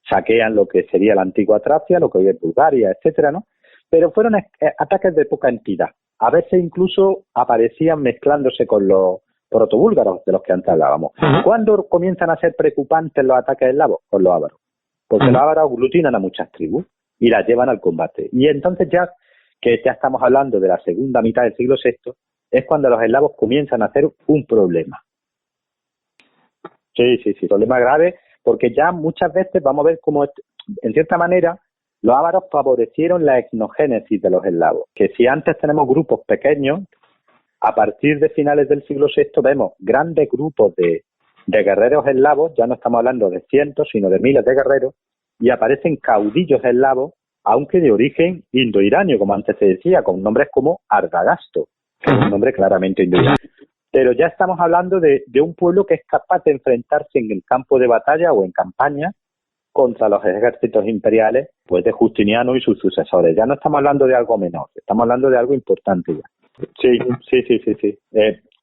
Speaker 3: saquean lo que sería la antigua Tracia, lo que hoy es Bulgaria, etcétera, ¿no? Pero fueron ataques de poca entidad. A veces incluso aparecían mezclándose con los protobúlgaros de los que antes hablábamos. ¿Cuándo comienzan a ser preocupantes los ataques eslavos? Con los ávaros. Porque los ávaros aglutinan a muchas tribus y las llevan al combate. Y entonces ya estamos hablando de la segunda mitad del siglo VI, es cuando los eslavos comienzan a hacer un problema. Sí, problema grave, porque ya muchas veces vamos a ver cómo, en cierta manera, los ávaros favorecieron la etnogénesis de los eslavos. Que si antes tenemos grupos pequeños, a partir de finales del siglo VI vemos grandes grupos de guerreros eslavos, ya no estamos hablando de cientos, sino de miles de guerreros, y aparecen caudillos eslavos, aunque de origen indoiranio, como antes se decía, con nombres como Ardagasto, que es un nombre claramente indoiranio. Pero ya estamos hablando de un pueblo que es capaz de enfrentarse en el campo de batalla o en campaña contra los ejércitos imperiales, pues de Justiniano y sus sucesores. Ya no estamos hablando de algo menor, estamos hablando de algo importante ya. Sí.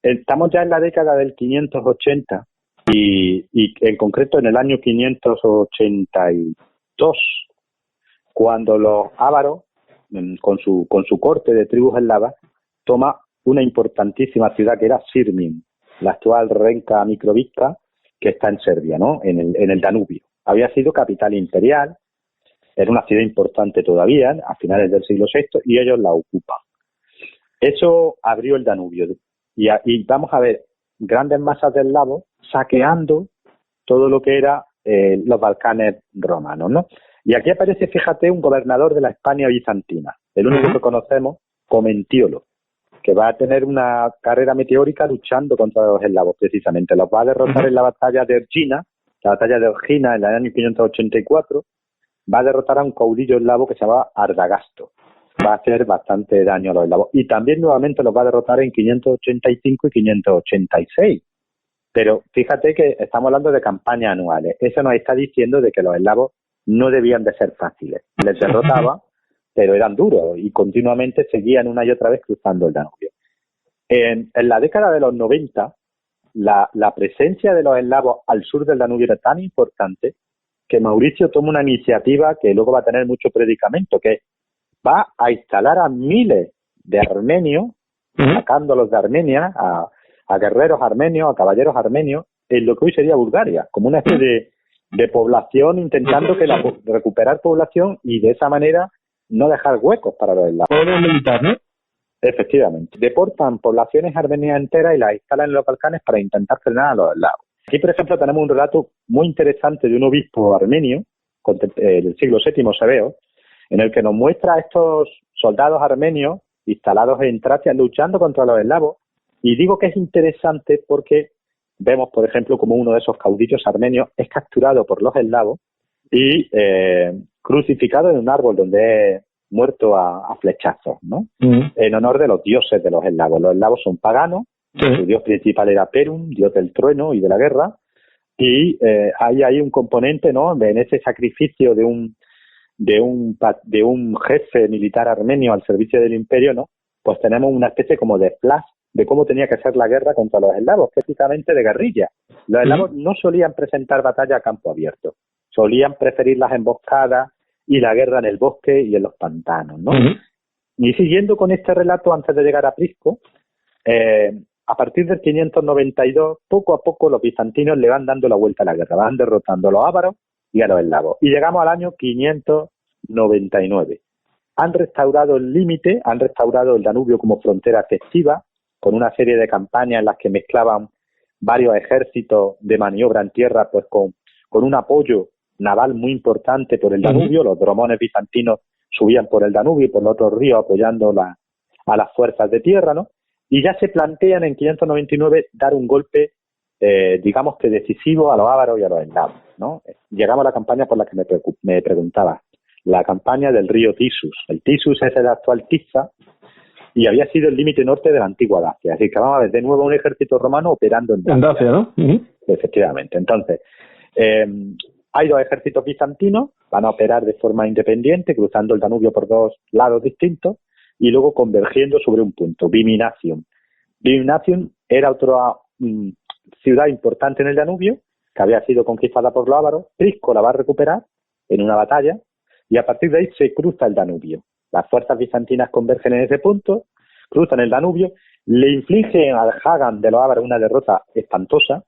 Speaker 3: Estamos ya en la década del 580 y en concreto en el año 582, cuando los ávaros, con su corte de tribus eslavas, toma una importantísima ciudad que era Sirmium, la actual Renka Mitrovica, que está en Serbia, ¿no? En el Danubio. Había sido capital imperial, era una ciudad importante todavía, a finales del siglo VI, y ellos la ocupan. Eso abrió el Danubio. Y vamos a ver grandes masas de eslavos saqueando todo lo que era los Balcanes romanos, ¿no? Y aquí aparece, fíjate, un gobernador de la Hispania bizantina, el único que conocemos, Comentiolo, que va a tener una carrera meteórica luchando contra los eslavos, precisamente. Los va a derrotar en la batalla de Ergina, la batalla de Ergina en el año 584, va a derrotar a un caudillo eslavo que se llamaba Ardagasto. Va a hacer bastante daño a los eslavos. Y también nuevamente los va a derrotar en 585 y 586. Pero fíjate que estamos hablando de campañas anuales. Eso nos está diciendo de que los eslavos no debían de ser fáciles. Les derrotaba, pero eran duros y continuamente seguían una y otra vez cruzando el Danubio. En la década de los 90, la presencia de los eslavos al sur del Danubio era tan importante que Mauricio toma una iniciativa que luego va a tener mucho predicamento, que va a instalar a miles de armenios, sacándolos de Armenia, a guerreros armenios, a caballeros armenios, en lo que hoy sería Bulgaria, como una especie de población, intentando recuperar población y de esa manera no dejar huecos para los eslavos.
Speaker 2: Poder militar, ¿no?
Speaker 3: Efectivamente. Deportan poblaciones armenias enteras y las instalan en los Balcanes para intentar frenar a los eslavos. Aquí, por ejemplo, tenemos un relato muy interesante de un obispo armenio del siglo VII Sebeo, en el que nos muestra a estos soldados armenios instalados en Tracia luchando contra los eslavos. Y digo que es interesante porque vemos, por ejemplo, como uno de esos caudillos armenios es capturado por los eslavos y crucificado en un árbol donde es muerto a flechazos, ¿no? En honor de los dioses de los eslavos. Los eslavos son paganos, su dios principal era Perun, dios del trueno y de la guerra, y hay un componente, ¿no?, en ese sacrificio de un jefe militar armenio al servicio del imperio, ¿no?, pues tenemos una especie como de flash de cómo tenía que ser la guerra contra los eslavos, prácticamente de guerrilla. Los eslavos no solían presentar batalla a campo abierto, solían preferir las emboscadas y la guerra en el bosque y en los pantanos, ¿no? Y siguiendo con este relato, antes de llegar a Prisco, a partir del 592, poco a poco los bizantinos le van dando la vuelta a la guerra, van derrotando a los ávaros y a los eslavos. Y llegamos al año 599. Han restaurado el límite, han restaurado el Danubio como frontera efectiva, con una serie de campañas en las que mezclaban varios ejércitos de maniobra en tierra, pues con un apoyo naval muy importante por el Danubio. Los dromones bizantinos subían por el Danubio y por los otros ríos apoyando a las fuerzas de tierra, ¿no? Y ya se plantean en 599 dar un golpe, digamos que decisivo a los ávaros y a los eslavos, ¿no? Llegamos a la campaña por la que me preguntaba, la campaña del río Tisus. El Tisus es el actual Tisa y había sido el límite norte de la antigua Dacia. Así que vamos a ver de nuevo un ejército romano operando en Dacia.
Speaker 2: En Dacia, ¿no?
Speaker 3: Efectivamente. Entonces, hay dos ejércitos bizantinos, van a operar de forma independiente, cruzando el Danubio por dos lados distintos y luego convergiendo sobre un punto, Viminacium. Viminacium era otra ciudad importante en el Danubio, que había sido conquistada por los ávaros. Prisco la va a recuperar en una batalla y a partir de ahí se cruza el Danubio. Las fuerzas bizantinas convergen en ese punto, cruzan el Danubio, le infligen al Hagan de los ávaros una derrota espantosa,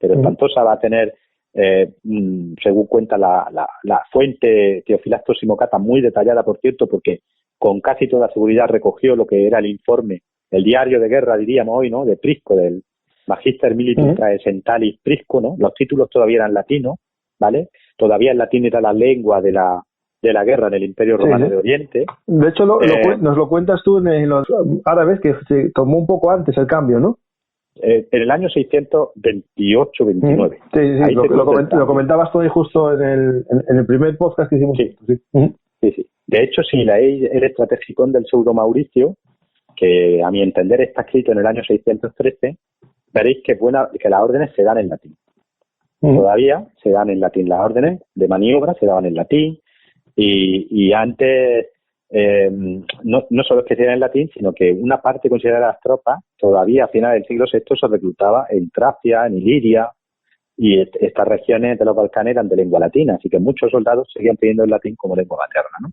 Speaker 3: pero espantosa va a tener, según cuenta la fuente Teofilasto Simocata, muy detallada, por cierto, porque con casi toda seguridad recogió lo que era el informe, el diario de guerra, diríamos hoy, ¿no?, de Prisco, del Magister Militum Traesentalis Prisco, ¿no? Los títulos todavía eran latinos, ¿vale? Todavía el latín era la lengua de la guerra en el Imperio Romano de Oriente.
Speaker 2: De hecho, nos lo cuentas tú en los árabes, que se tomó un poco antes el cambio, ¿no?
Speaker 3: En el año 628-29.
Speaker 2: Sí, lo comentabas tú ahí justo en el primer podcast que hicimos.
Speaker 3: Sí. Sí. De hecho, si leéis el Estrategicón del Pseudo Mauricio, que a mi entender está escrito en el año 613, veréis que las órdenes se dan en latín. Todavía se dan en latín las órdenes de maniobra, se daban en latín, y antes no solo es que se dan en latín, sino que una parte considerada de las tropas todavía a finales del siglo VI se reclutaba en Tracia, en Iliria, y estas regiones de los Balcanes eran de lengua latina, así que muchos soldados seguían pidiendo el latín como lengua materna, ¿no?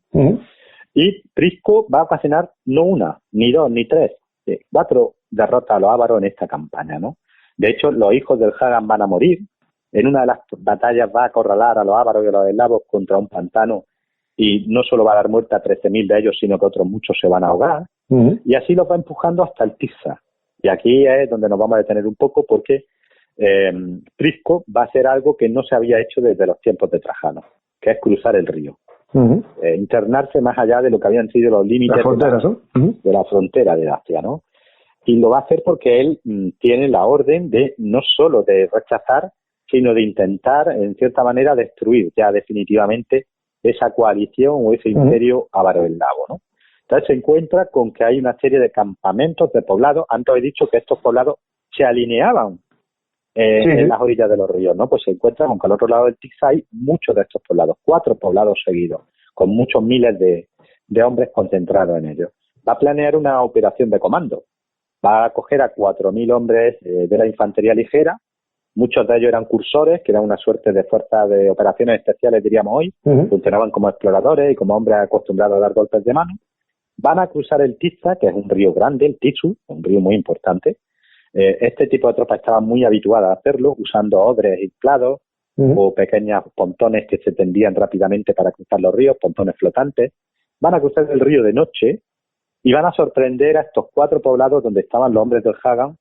Speaker 3: Y Prisco va a ocasionar no una, ni dos, ni tres, 4 derrotas a los ávaros en esta campaña, ¿no? De hecho, los hijos del Hagan van a morir. En una de las batallas va a acorralar a los ávaros y a los eslavos contra un pantano y no solo va a dar muerte a 13.000 de ellos, sino que otros muchos se van a ahogar. Y así los va empujando hasta el Tisa. Y aquí es donde nos vamos a detener un poco porque Prisco va a hacer algo que no se había hecho desde los tiempos de Trajano, que es cruzar el río. internarse más allá de lo que habían sido los límites de la frontera de Dacia, ¿no? Y lo va a hacer porque él tiene la orden de no solo de rechazar, sino de intentar, en cierta manera, destruir ya definitivamente esa coalición o ese imperio ávaro-eslavo, ¿no? Entonces se encuentra con que hay una serie de campamentos, de poblados. Antes he dicho que estos poblados se alineaban en las orillas de los ríos, ¿no? Pues se encuentra con que al otro lado del Tigris hay muchos de estos poblados, 4 poblados seguidos, con muchos miles de hombres concentrados en ellos. Va a planear una operación de comando. Va a coger a 4.000 hombres de la infantería ligera. Muchos de ellos eran cursores, que eran una suerte de fuerzas de operaciones especiales, diríamos hoy. Funcionaban como exploradores y como hombres acostumbrados a dar golpes de mano. Van a cruzar el Tisza, que es un río grande, el Tizu, un río muy importante. Este tipo de tropas estaban muy habituadas a hacerlo, usando odres inflados o pequeños pontones que se tendían rápidamente para cruzar los ríos, pontones flotantes. Van a cruzar el río de noche y van a sorprender a estos 4 poblados donde estaban los hombres del Hagan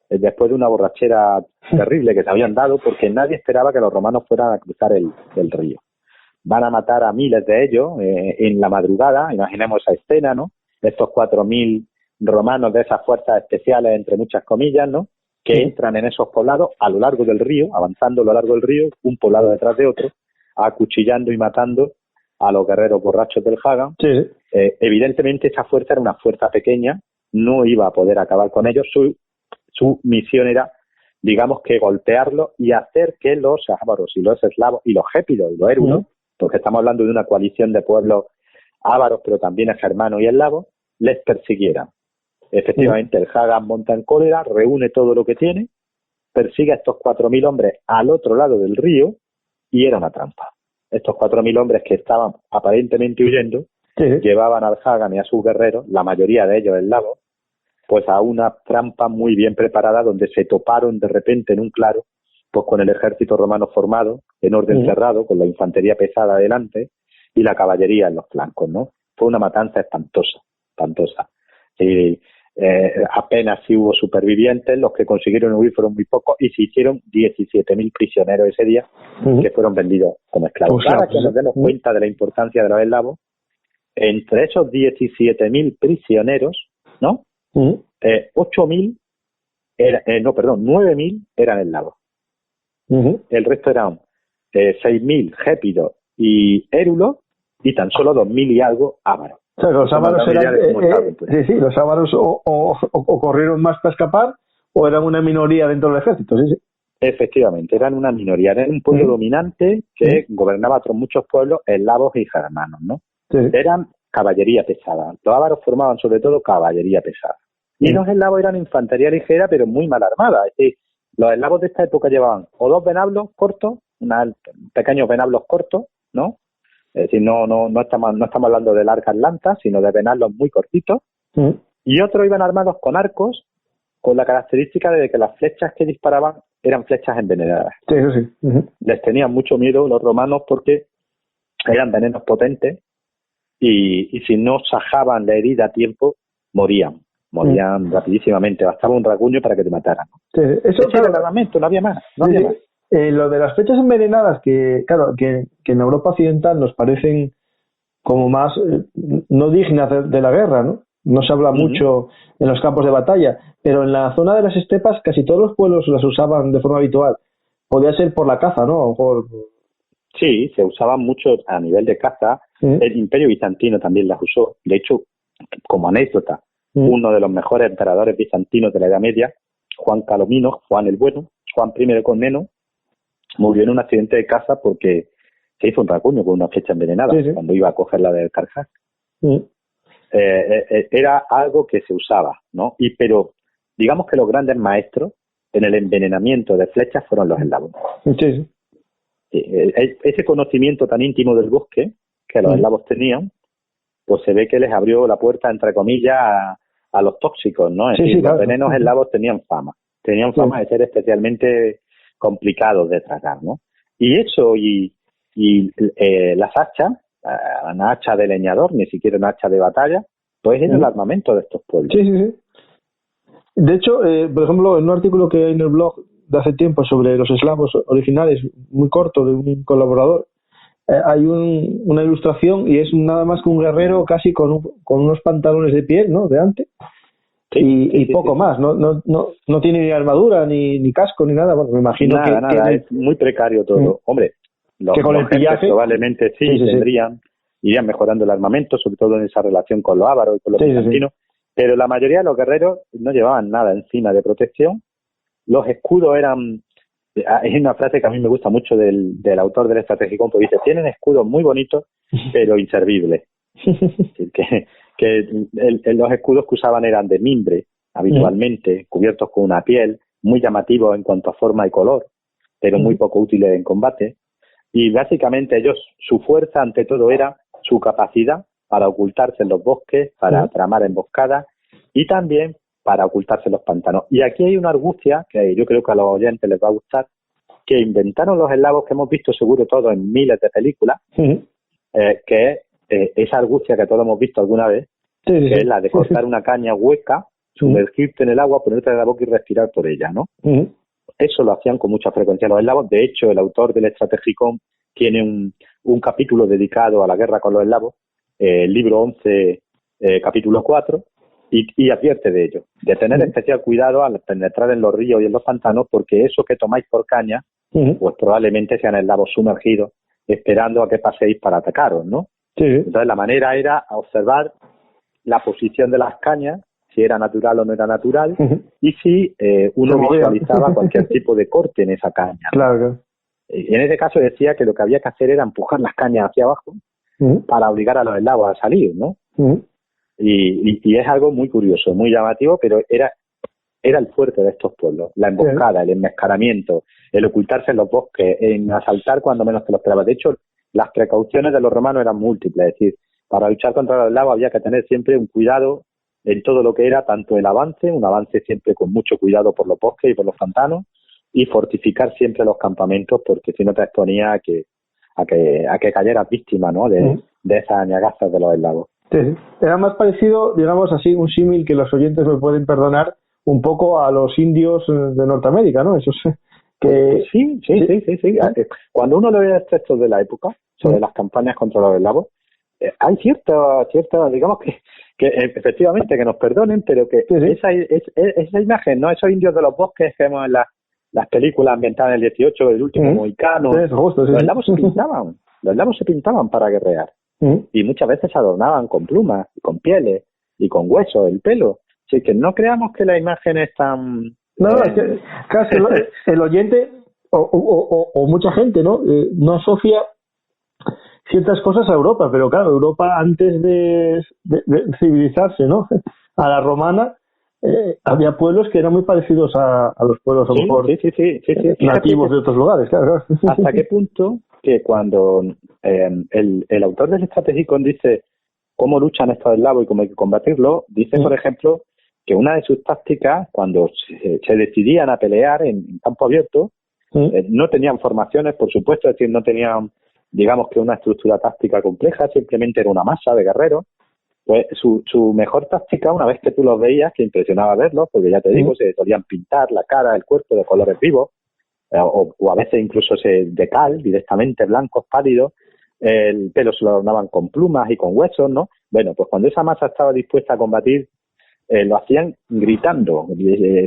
Speaker 3: después de una borrachera terrible que se habían dado, porque nadie esperaba que los romanos fueran a cruzar el río. Van a matar a miles de ellos en la madrugada. Imaginemos esa escena, ¿no? Estos 4.000 romanos de esas fuerzas especiales, entre muchas comillas, ¿no? Que entran en esos poblados a lo largo del río, avanzando a lo largo del río, un poblado detrás de otro, acuchillando y matando a los guerreros borrachos del Hagan. Evidentemente esa fuerza era una fuerza pequeña, no iba a poder acabar con ellos. Su misión era, digamos, que golpearlos y hacer que los ávaros y los eslavos y los gépidos y los érulos, porque estamos hablando de una coalición de pueblos ávaros, pero también germanos y eslavos, les persiguieran. Efectivamente, el Hagan monta en cólera, reúne todo lo que tiene, persigue a estos 4.000 hombres al otro lado del río y era una trampa. Estos 4.000 hombres que estaban aparentemente huyendo llevaban al Hagan y a sus guerreros, la mayoría de ellos eslavos, pues a una trampa muy bien preparada donde se toparon de repente en un claro, pues con el ejército romano formado, en orden cerrado, con la infantería pesada adelante y la caballería en los flancos, ¿no? Fue una matanza espantosa. Y apenas si hubo supervivientes, los que consiguieron huir fueron muy pocos y se hicieron 17.000 prisioneros ese día que fueron vendidos como esclavos. Para que nos demos cuenta de la importancia de los eslavos, entre esos 17.000 prisioneros, ¿no? 9.000 eran eslavos. El resto eran 6.000 gépidos y érulos y tan solo 2.000 y algo ávaros.
Speaker 2: O sea, los ávaros eran, los ávaros o corrieron más para escapar o eran una minoría dentro del ejército,
Speaker 3: Efectivamente, eran una minoría, eran un pueblo dominante que gobernaba otros muchos pueblos eslavos y germanos, ¿no? Eran caballería pesada. Los ávaros formaban sobre todo caballería pesada. Y los eslavos eran infantería ligera, pero muy mal armada. Es decir, los eslavos de esta época llevaban o 2 venablos cortos, pequeños venablos cortos, ¿no? Es decir, no estamos hablando de largas lanzas, sino de venablos muy cortitos. Y otros iban armados con arcos, con la característica de que las flechas que disparaban eran flechas envenenadas. Les tenían mucho miedo los romanos porque eran venenos potentes y si no sajaban la herida a tiempo, morían rapidísimamente. Bastaba un rasguño para que te mataran. Eso era el armamento, no había más.
Speaker 2: Lo de las flechas envenenadas, que claro, que en Europa occidental nos parecen como más no dignas de la guerra, ¿no? No se habla mucho en los campos de batalla, pero en la zona de las estepas casi todos los pueblos las usaban de forma habitual. Podía ser por la caza, ¿no?
Speaker 3: Sí, se usaban mucho a nivel de caza. El Imperio Bizantino también las usó. De hecho, como anécdota, uno de los mejores emperadores bizantinos de la Edad Media, Juan Calomino, Juan el Bueno, Juan I Comneno, murió en un accidente de caza porque se hizo un rasguño con una flecha envenenada cuando iba a coger la del Carjás. Era algo que se usaba, ¿no? Pero digamos que los grandes maestros en el envenenamiento de flechas fueron los eslavos. Ese conocimiento tan íntimo del bosque que los eslavos tenían, pues se ve que les abrió la puerta, entre comillas, a los tóxicos, ¿no? Es decir, los venenos eslavos tenían fama de ser especialmente complicados de tratar, ¿no? Y eso y las hachas, una hacha de leñador, ni siquiera una hacha de batalla, pues es el armamento de estos pueblos.
Speaker 2: De hecho, por ejemplo, en un artículo que hay en el blog de hace tiempo sobre los eslavos originales, muy corto, de un colaborador, hay una ilustración y es nada más que un guerrero casi con unos pantalones de piel, ¿no? De antes. Y poco más, no tiene ni armadura, ni casco, ni nada. Bueno, me imagino
Speaker 3: nada, es muy precario todo. Hombre, los
Speaker 2: con el pillaje
Speaker 3: probablemente tendrían, irían mejorando el armamento, sobre todo en esa relación con los ávaros y con los bizantinos, pero la mayoría de los guerreros no llevaban nada encima de protección. Los escudos eran, es una frase que a mí me gusta mucho del autor del Estrategicón, porque dice, tienen escudos muy bonitos, pero inservibles. Es decir, que los escudos que usaban eran de mimbre, habitualmente, cubiertos con una piel, muy llamativos en cuanto a forma y color, pero muy poco útiles en combate. Y básicamente ellos, su fuerza ante todo era su capacidad para ocultarse en los bosques, para tramar emboscadas y también para ocultarse en los pantanos. Y aquí hay una argucia que yo creo que a los oyentes les va a gustar, que inventaron los eslavos, que hemos visto seguro todos en miles de películas, que es esa argucia que todos hemos visto alguna vez, que es la de cortar una caña hueca, sumergirte en el agua, ponerte en la boca y respirar por ella, ¿no? Eso lo hacían con mucha frecuencia los eslavos. De hecho, el autor del Estrategicón tiene un capítulo dedicado a la guerra con los eslavos, el libro 11, capítulo 4, y advierte de ello, de tener especial cuidado al penetrar en los ríos y en los pantanos, porque eso que tomáis por caña, pues probablemente sean eslavos sumergidos, esperando a que paséis para atacaros, ¿no? Entonces la manera era observar la posición de las cañas, si era natural o no era natural, y si uno visualizaba cualquier tipo de corte en esa caña.
Speaker 2: Claro.
Speaker 3: Y en ese caso decía que lo que había que hacer era empujar las cañas hacia abajo para obligar a los eslavos a salir, ¿no? Y es algo muy curioso, muy llamativo, pero era el fuerte de estos pueblos, la emboscada, el enmascaramiento, el ocultarse en los bosques, en asaltar cuando menos te lo esperabas. De hecho, las precauciones de los romanos eran múltiples, es decir, para luchar contra los eslavos había que tener siempre un cuidado en todo lo que era tanto el avance, un avance siempre con mucho cuidado por los bosques y por los pantanos, y fortificar siempre los campamentos, porque si no te exponía a que cayeras víctima, ¿no? de esas añagazas de los eslavos.
Speaker 2: Era más parecido, digamos así, un símil que los oyentes me pueden perdonar, un poco a los indios de Norteamérica, ¿no? Esos que...
Speaker 3: Sí. Cuando uno lee textos de la época sobre las campañas contra los eslavos, hay cierta, digamos que efectivamente, que nos perdonen, pero que esa imagen, ¿no? Esos indios de los bosques que vemos en las películas ambientadas en el 18, el último mohicano, los eslavos se pintaban para guerrear. Y muchas veces se adornaban con plumas, y con pieles, y con huesos, el pelo. Así que no creamos que la imagen es tan...
Speaker 2: No, es que casi el oyente o mucha gente no asocia ciertas cosas a Europa, pero claro, Europa antes de civilizarse, ¿no? A la romana, había pueblos que eran muy parecidos a los pueblos a lo mejor nativos de otros lugares, claro.
Speaker 3: ¿Hasta qué punto que cuando el autor del Estrategicón dice cómo luchan estos eslavos y cómo hay que combatirlos, dice, por ejemplo, que una de sus tácticas, cuando se decidían a pelear en campo abierto, no tenían formaciones, por supuesto, es decir, no tenían, digamos, que una estructura táctica compleja, simplemente era una masa de guerreros. Pues su mejor táctica, una vez que tú los veías, que impresionaba verlos, porque ya te digo, se solían pintar la cara, el cuerpo de colores vivos, o a veces incluso de cal, directamente blancos, pálidos, el pelo se lo adornaban con plumas y con huesos, ¿no? Bueno, pues cuando esa masa estaba dispuesta a combatir, lo hacían gritando,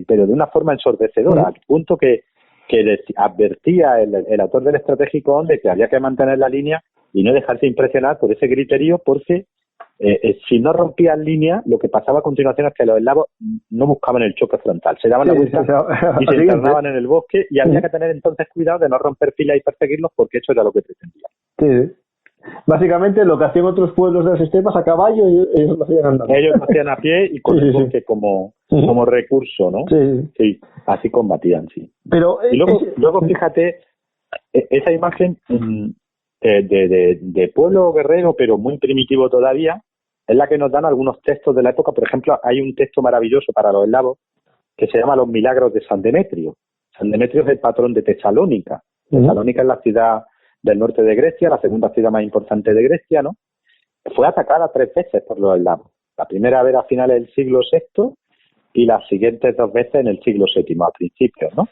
Speaker 3: pero de una forma ensordecedora, al punto que advertía el autor del Estrategicón de que había que mantener la línea y no dejarse impresionar por ese griterío, porque si no rompían línea, lo que pasaba a continuación es que los eslavos no buscaban el choque frontal, se daban la vuelta y se internaban en el bosque, y había que tener entonces cuidado de no romper filas y perseguirlos, porque eso era lo que pretendían.
Speaker 2: Básicamente lo que hacían otros pueblos de las estepas a caballo, ellos lo hacían andando.
Speaker 3: Ellos lo hacían a pie y con el bosque como recurso, ¿no? Sí, así combatían, sí.
Speaker 2: Pero
Speaker 3: y luego fíjate, esa imagen de pueblo guerrero, pero muy primitivo todavía, es la que nos dan algunos textos de la época. Por ejemplo, hay un texto maravilloso para los eslavos que se llama Los Milagros de San Demetrio. San Demetrio es el patrón de Tesalónica. Tesalónica es la ciudad del norte de Grecia, la segunda ciudad más importante de Grecia, ¿no? Fue atacada 3 veces por los eslavos. La primera vez a finales del siglo VI y las siguientes 2 veces en el siglo VII, a principios, ¿no?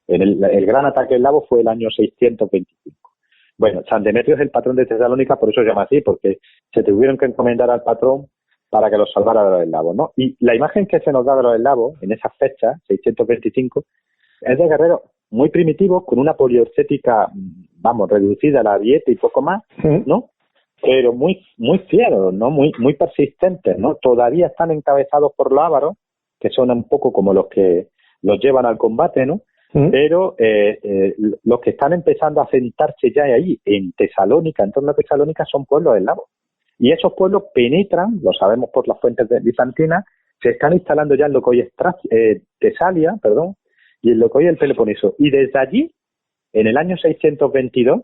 Speaker 3: El gran ataque eslavo fue el año 625. Bueno, San Demetrio es el patrón de Tesalónica, por eso se llama así, porque se tuvieron que encomendar al patrón para que los salvara de los eslavos, ¿no? Y la imagen que se nos da de los eslavos en esas fechas, 625, es de guerreros muy primitivos, con una poliorcética, vamos, reducida a la dieta y poco más, ¿no? Pero muy fieros, ¿no? Muy persistentes, ¿no? Todavía están encabezados por los ávaros, que son un poco como los que los llevan al combate, ¿no? Pero los que están empezando a sentarse ya ahí, en Tesalónica, en torno a Tesalónica, son pueblos eslavos. Y esos pueblos penetran, lo sabemos por las fuentes bizantinas, se están instalando ya en lo que hoy es Tesalia, y en lo que hoy es el Peloponeso. Y desde allí, en el año 622,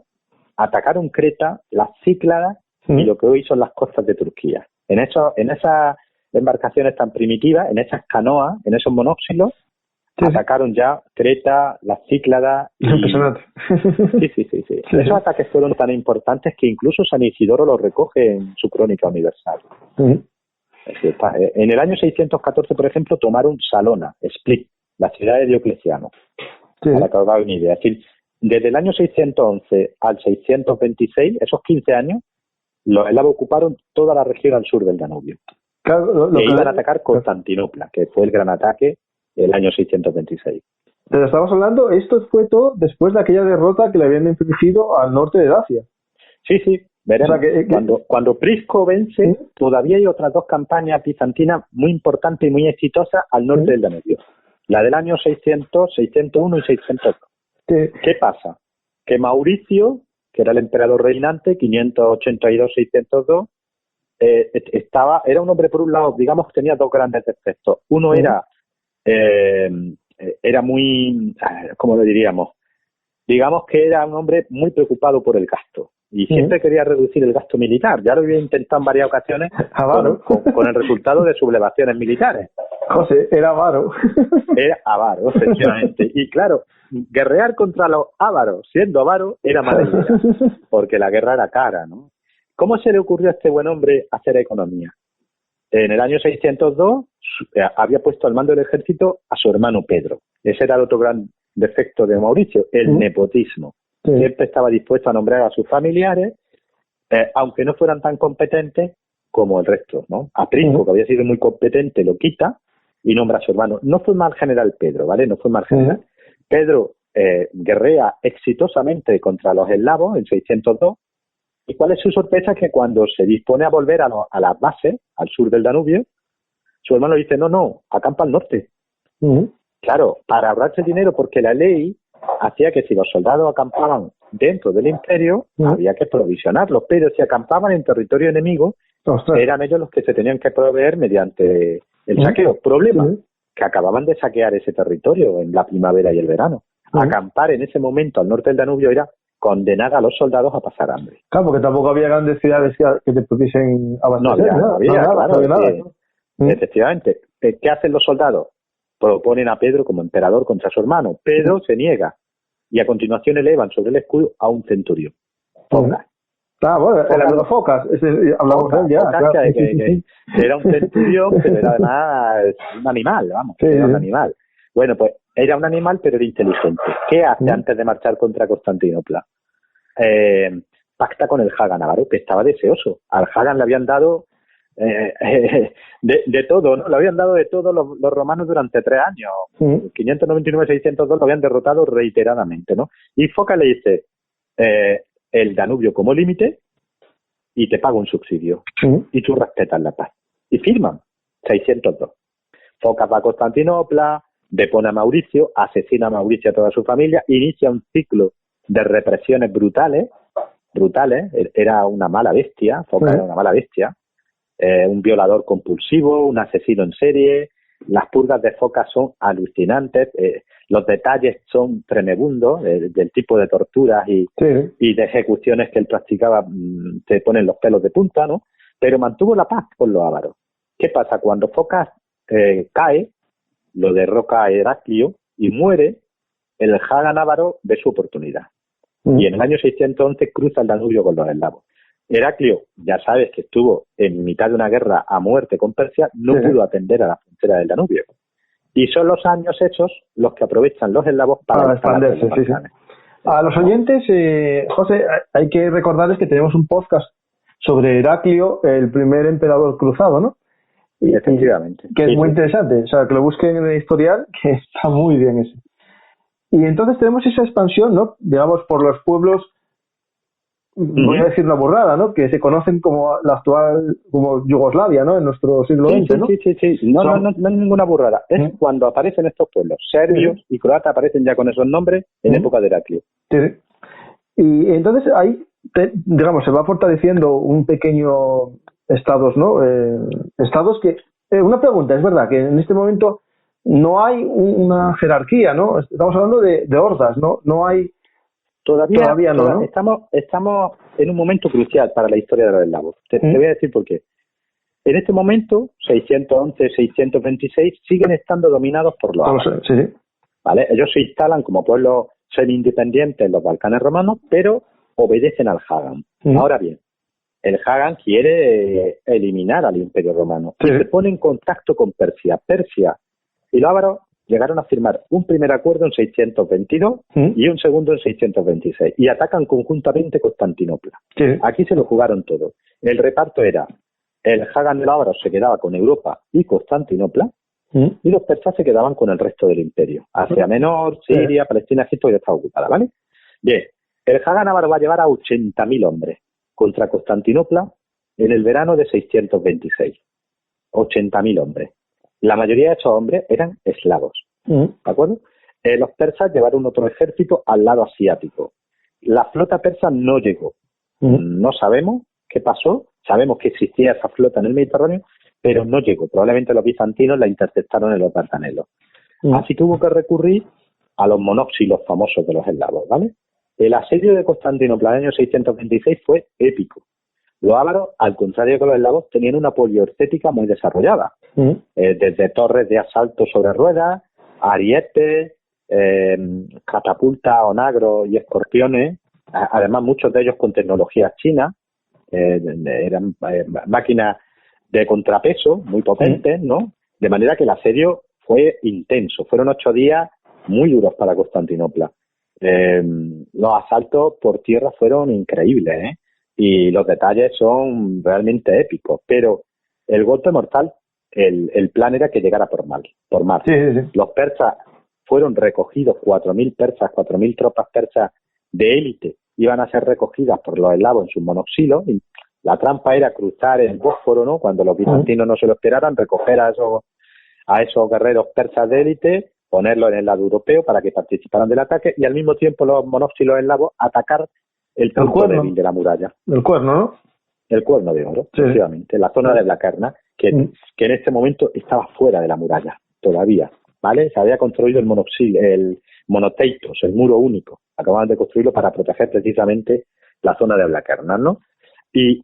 Speaker 3: atacaron Creta, las Cícladas y lo que hoy son las costas de Turquía. En esas embarcaciones tan primitivas, en esas canoas, en esos monóxilos, atacaron ya Creta, las Cícladas.
Speaker 2: Impresionante.
Speaker 3: Sí. Esos ataques fueron tan importantes que incluso San Isidoro los recoge en su Crónica Universal. En el año 614, por ejemplo, tomaron Salona, Split, la ciudad de Diocleciano. Para que os hagáis una idea. Es decir, desde el año 611 al 626, esos 15 años, los eslavos ocuparon toda la región al sur del Danubio.
Speaker 2: Claro,
Speaker 3: iban a atacar Constantinopla, que fue el gran ataque el año 626.
Speaker 2: Pero estamos hablando, esto fue todo después de aquella derrota que le habían infligido al norte de Dacia.
Speaker 3: Sí, veremos.
Speaker 2: O sea,
Speaker 3: cuando Prisco vence, todavía hay otras dos campañas bizantinas muy importantes y muy exitosas al norte del Danubio. La del año 600, 601 y 602. ¿Qué pasa? Que Mauricio, que era el emperador reinante, 582-602, era un hombre, por un lado, digamos que tenía dos grandes defectos. Uno era muy, ¿cómo lo diríamos? Digamos que era un hombre muy preocupado por el gasto y siempre quería reducir el gasto militar. Ya lo había intentado en varias ocasiones con el resultado de sublevaciones militares.
Speaker 2: José, era avaro.
Speaker 3: Era avaro, efectivamente. Y claro, guerrear contra los ávaros siendo avaro era mala idea, porque la guerra era cara, ¿no? ¿Cómo se le ocurrió a este buen hombre hacer economía? En el año 602 había puesto al mando del ejército a su hermano Pedro. Ese era el otro gran defecto de Mauricio, el nepotismo. Siempre estaba dispuesto a nombrar a sus familiares, aunque no fueran tan competentes como el resto, ¿no? A Prisco, que había sido muy competente, lo quita y nombra a su hermano. No fue mal general Pedro, ¿vale? No fue mal general. Pedro guerrea exitosamente contra los eslavos en 602. ¿Y cuál es su sorpresa? Que cuando se dispone a volver a las bases, al sur del Danubio, su hermano dice, no, acampa al norte. Claro, para ahorrarse dinero, porque la ley hacía que si los soldados acampaban dentro del imperio, había que provisionarlos, pero si acampaban en territorio enemigo, eran ellos los que se tenían que proveer mediante el saqueo. Problema, que acababan de saquear ese territorio en la primavera y el verano. Acampar en ese momento al norte del Danubio era condenar a los soldados a pasar hambre.
Speaker 2: Claro, porque tampoco había grandes ciudades que te pudiesen abastecer.
Speaker 3: No había, nada. Efectivamente. ¿Qué hacen los soldados? Proponen a Pedro como emperador contra su hermano. Pedro se niega y a continuación elevan sobre el escudo a un centurión. Focas.
Speaker 2: Bueno, eran los Focas. Hablamos de él ya.
Speaker 3: Focas, claro. que era un centurión, pero era además un animal, era un animal. Bueno, pues era un animal, pero era inteligente. ¿Qué hace antes de marchar contra Constantinopla? Pacta con el Hagan ávaro, que estaba deseoso. Al Hagan le habían dado de todo, ¿no? Le habían dado de todo los romanos durante 3 años. 599-602 lo habían derrotado reiteradamente, ¿no? Y Foca le dice, el Danubio como límite y te pago un subsidio. Y tú respetas la paz. Y firman 602. Foca va a Constantinopla, depone a Mauricio, asesina a Mauricio y a toda su familia, inicia un ciclo de represiones brutales, era una mala bestia, Foca era una mala bestia, un violador compulsivo, un asesino en serie. Las purgas de Foca son alucinantes, los detalles son tremebundos del tipo de torturas y de ejecuciones que él practicaba, te ponen los pelos de punta, ¿no? Pero mantuvo la paz con los ávaros. ¿Qué pasa? Cuando Foca cae, lo derroca a Heraclio y muere, el Hagan ávaro ve su oportunidad. Y en el año 611 cruza el Danubio con los eslavos. Heraclio, ya sabes que estuvo en mitad de una guerra a muerte con Persia, no pudo atender a la frontera del Danubio. Y son los años esos los que aprovechan los eslavos para
Speaker 2: expandirse. A los oyentes, José, hay que recordarles que tenemos un podcast sobre Heraclio, el primer emperador cruzado, ¿no?
Speaker 3: Efectivamente.
Speaker 2: Que es muy interesante, o sea, que lo busquen en el historial, que está muy bien ese. Y entonces tenemos esa expansión, ¿no? Digamos, por los pueblos, voy a decir una burrada, ¿no? Que se conocen como la actual, como Yugoslavia, ¿no? En nuestro siglo XX, ¿no?
Speaker 3: Sí. No es ninguna burrada. Es cuando aparecen estos pueblos, serbios y croatas aparecen ya con esos nombres en época de Heraclio.
Speaker 2: Sí. Y entonces ahí, digamos, se va fortaleciendo un pequeño estados, ¿no? Estados que... una pregunta, es verdad que en este momento no hay una jerarquía, ¿no? Estamos hablando de hordas, ¿no? No hay... Todavía no, ¿no?
Speaker 3: Estamos en un momento crucial para la historia de los eslavos. Te voy a decir por qué. En este momento, 611, 626, siguen estando dominados por los ávaros.
Speaker 2: Sí.
Speaker 3: ¿Vale? Ellos se instalan como pueblos semi-independientes en los Balcanes romanos, pero obedecen al Hagan. Ahora bien, el Hagan quiere eliminar al Imperio Romano y se pone en contacto con Persia. Persia y los ávaros llegaron a firmar un primer acuerdo en 622 y un segundo en 626 y atacan conjuntamente Constantinopla. Aquí se lo jugaron todo. El reparto era: el Hagan de los ávaros se quedaba con Europa y Constantinopla y los persas se quedaban con el resto del imperio. Asia Menor, Siria, Palestina, Egipto ya estaba ocupada, ¿vale? Bien, el Hagan ávaro va a llevar a 80.000 hombres contra Constantinopla en el verano de 626. 80.000 hombres. La mayoría de esos hombres eran eslavos, ¿de acuerdo? Los persas llevaron otro ejército al lado asiático. La flota persa no llegó. No sabemos qué pasó. Sabemos que existía esa flota en el Mediterráneo, pero no llegó. Probablemente los bizantinos la interceptaron en los Dardanelos. Así que hubo que recurrir a los monóxilos famosos de los eslavos, ¿vale? El asedio de Constantinopla en el año 626 fue épico. Los ávaros, al contrario que los eslavos, tenían una poliorcética muy desarrollada. Desde torres de asalto sobre ruedas, arietes, catapultas, onagros y escorpiones, además muchos de ellos con tecnología china, eran máquinas de contrapeso muy potentes, ¿no? De manera que el asedio fue intenso. Fueron 8 días muy duros para Constantinopla. Los asaltos por tierra fueron increíbles, y los detalles son realmente épicos, pero el golpe mortal, el plan era que llegara por mar.
Speaker 2: Sí.
Speaker 3: Los persas fueron recogidos, 4.000 persas, 4.000 tropas persas de élite iban a ser recogidas por los eslavos en sus monoxilos. La trampa era cruzar el Bósforo, ¿no? Cuando los bizantinos no se lo esperaran, recoger a esos guerreros persas de élite, ponerlos en el lado europeo para que participaran del ataque y al mismo tiempo los monóxilos eslavos atacar el punto débil de la muralla.
Speaker 2: El cuerno, ¿no?
Speaker 3: El cuerno de oro, efectivamente. La zona de Blacarna, que en este momento estaba fuera de la muralla, todavía, ¿vale? Se había construido el monoteitos, el muro único. Acababan de construirlo para proteger precisamente la zona de Blacarna, ¿no? Y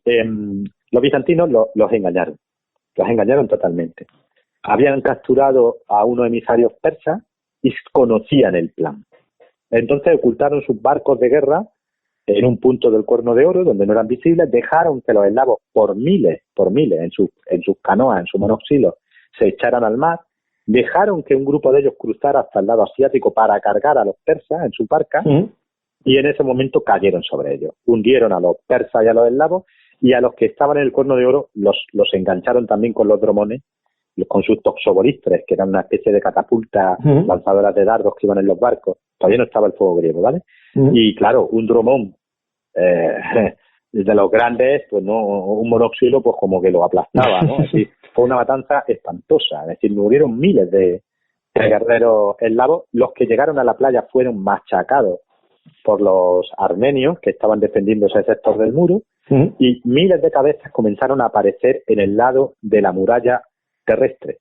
Speaker 3: los bizantinos los engañaron. Los engañaron totalmente. Habían capturado a unos emisarios persas y conocían el plan. Entonces ocultaron sus barcos de guerra en un punto del Cuerno de Oro donde no eran visibles, dejaron que los eslavos por miles en sus canoas, en sus monoxilos, se echaran al mar, dejaron que un grupo de ellos cruzara hasta el lado asiático para cargar a los persas en sus barcas y en ese momento cayeron sobre ellos. Hundieron a los persas y a los eslavos y a los que estaban en el Cuerno de Oro los engancharon también con los dromones, con sus toxobolistres, que eran una especie de catapultas lanzadoras de dardos que iban en los barcos. Todavía no estaba el fuego griego, ¿vale? Y claro, un dromón de los grandes, pues no, un monóxilo pues como que lo aplastaba, ¿no? Es decir, fue una matanza espantosa. Es decir, murieron miles de guerreros eslavos. Los que llegaron a la playa fueron machacados por los armenios que estaban defendiendo ese sector del muro y miles de cabezas comenzaron a aparecer en el lado de la muralla terrestre.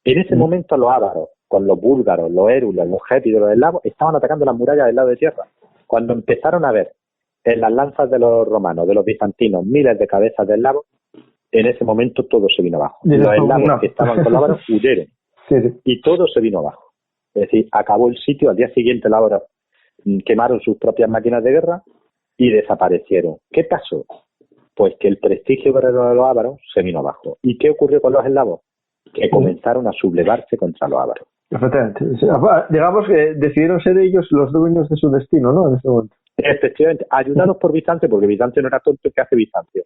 Speaker 3: En ese momento los ávaros, con los búlgaros, los érules, los gépidos, los eslavos, estaban atacando las murallas del lado de tierra. Cuando empezaron a ver en las lanzas de los romanos, de los bizantinos, miles de cabezas de eslavos, en ese momento todo se vino abajo. Los eslavos que estaban con los ávaros huyeron y todo se vino abajo. Es decir, acabó el sitio. Al día siguiente los ávaros quemaron sus propias máquinas de guerra y desaparecieron. ¿Qué pasó? Pues que el prestigio guerrero de los ávaros se vino abajo. ¿Y qué ocurrió con los eslavos? Que comenzaron a sublevarse contra los ávaros.
Speaker 2: Efectivamente. Digamos que decidieron ser ellos los dueños de su destino, ¿no? En ese momento.
Speaker 3: Efectivamente, ayudados por Bizancio, porque Bizancio no era tonto. ¿Qué hace Bizancio?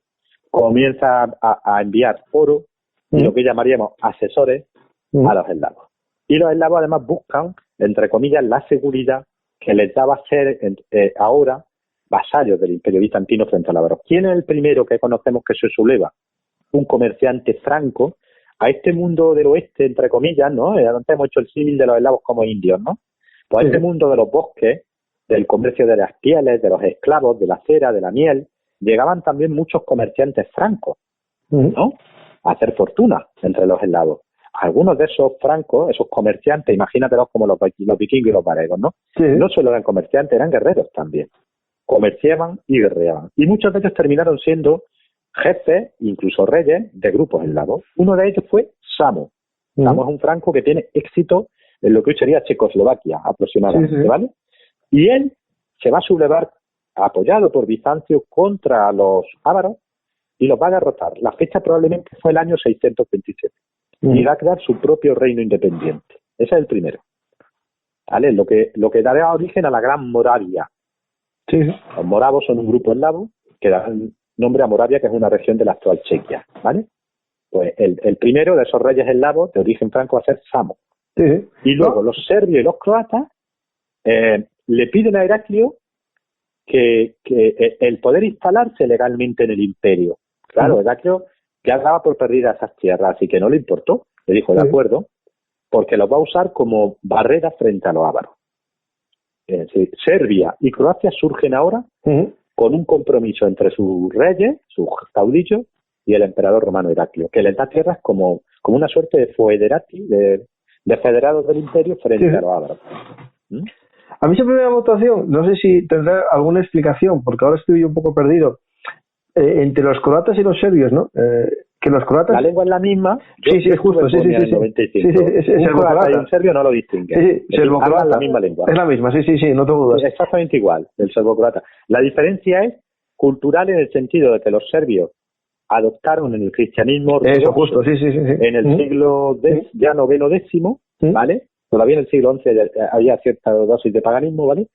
Speaker 3: Comienza a enviar oro y lo que llamaríamos asesores a los eslavos. Y los eslavos además buscan, entre comillas, la seguridad que les daba ser ahora vasallos del Imperio Bizantino frente a los ávaros. ¿Quién es el primero que conocemos que se subleva? Un comerciante franco a este mundo del oeste, entre comillas, ¿no? Antes hemos hecho el símil de los eslavos como indios, ¿no? Pues este mundo de los bosques, del comercio de las pieles, de los esclavos, de la cera, de la miel, llegaban también muchos comerciantes francos, ¿no? A hacer fortuna entre los eslavos. Algunos de esos francos, esos comerciantes, imagínatelos como los vikingos y los varegos, ¿no? Sí. No solo eran comerciantes, eran guerreros también. Comerciaban y guerreaban. Y muchos de ellos terminaron siendo jefes, incluso reyes, de grupos eslavos. Uno de ellos fue Samo. Samo es un franco que tiene éxito en lo que hoy sería Checoslovaquia, aproximadamente, ¿vale? Y él se va a sublevar, apoyado por Bizancio, contra los ávaros y los va a derrotar. La fecha probablemente fue el año 627. Y va a crear su propio reino independiente. Ese es el primero. ¿Vale? Lo que dará origen a la Gran Moravia. Sí. Los moravos son un grupo eslavo que dan nombre a Moravia, que es una región de la actual Chequia. ¿Vale? Pues el primero de esos reyes eslavos de origen franco va a ser Samo. Sí. Y luego los serbios y los croatas le piden a Heraclio que el poder instalarse legalmente en el imperio. Claro, Heraclio ya daba por perdida esas tierras, así que no le importó. Le dijo, de acuerdo, porque los va a usar como barrera frente a los ávaros. Serbia y Croacia surgen ahora con un compromiso entre sus reyes, sus caudillos, y el emperador romano Heraclio, que les da tierras como una suerte de foederati, de federados del imperio frente a los ávaros.
Speaker 2: A mí siempre me da votación, no sé si tendrá alguna explicación, porque ahora estoy un poco perdido, entre los croatas y los serbios, ¿no? Que los croatas...
Speaker 3: La lengua es la misma.
Speaker 2: Sí, justo, sí.
Speaker 3: Un croata y un serbio no lo distinguen.
Speaker 2: Sí,
Speaker 3: hablan la misma lengua.
Speaker 2: Es la misma, sí, no tengo dudas.
Speaker 3: Es exactamente igual, el serbo-croata. La diferencia es cultural en el sentido de que los serbios adoptaron en el cristianismo ortodoxo en el siglo ya noveno-décimo, ¿vale? Todavía en el siglo XI había cierta dosis de paganismo, ¿vale?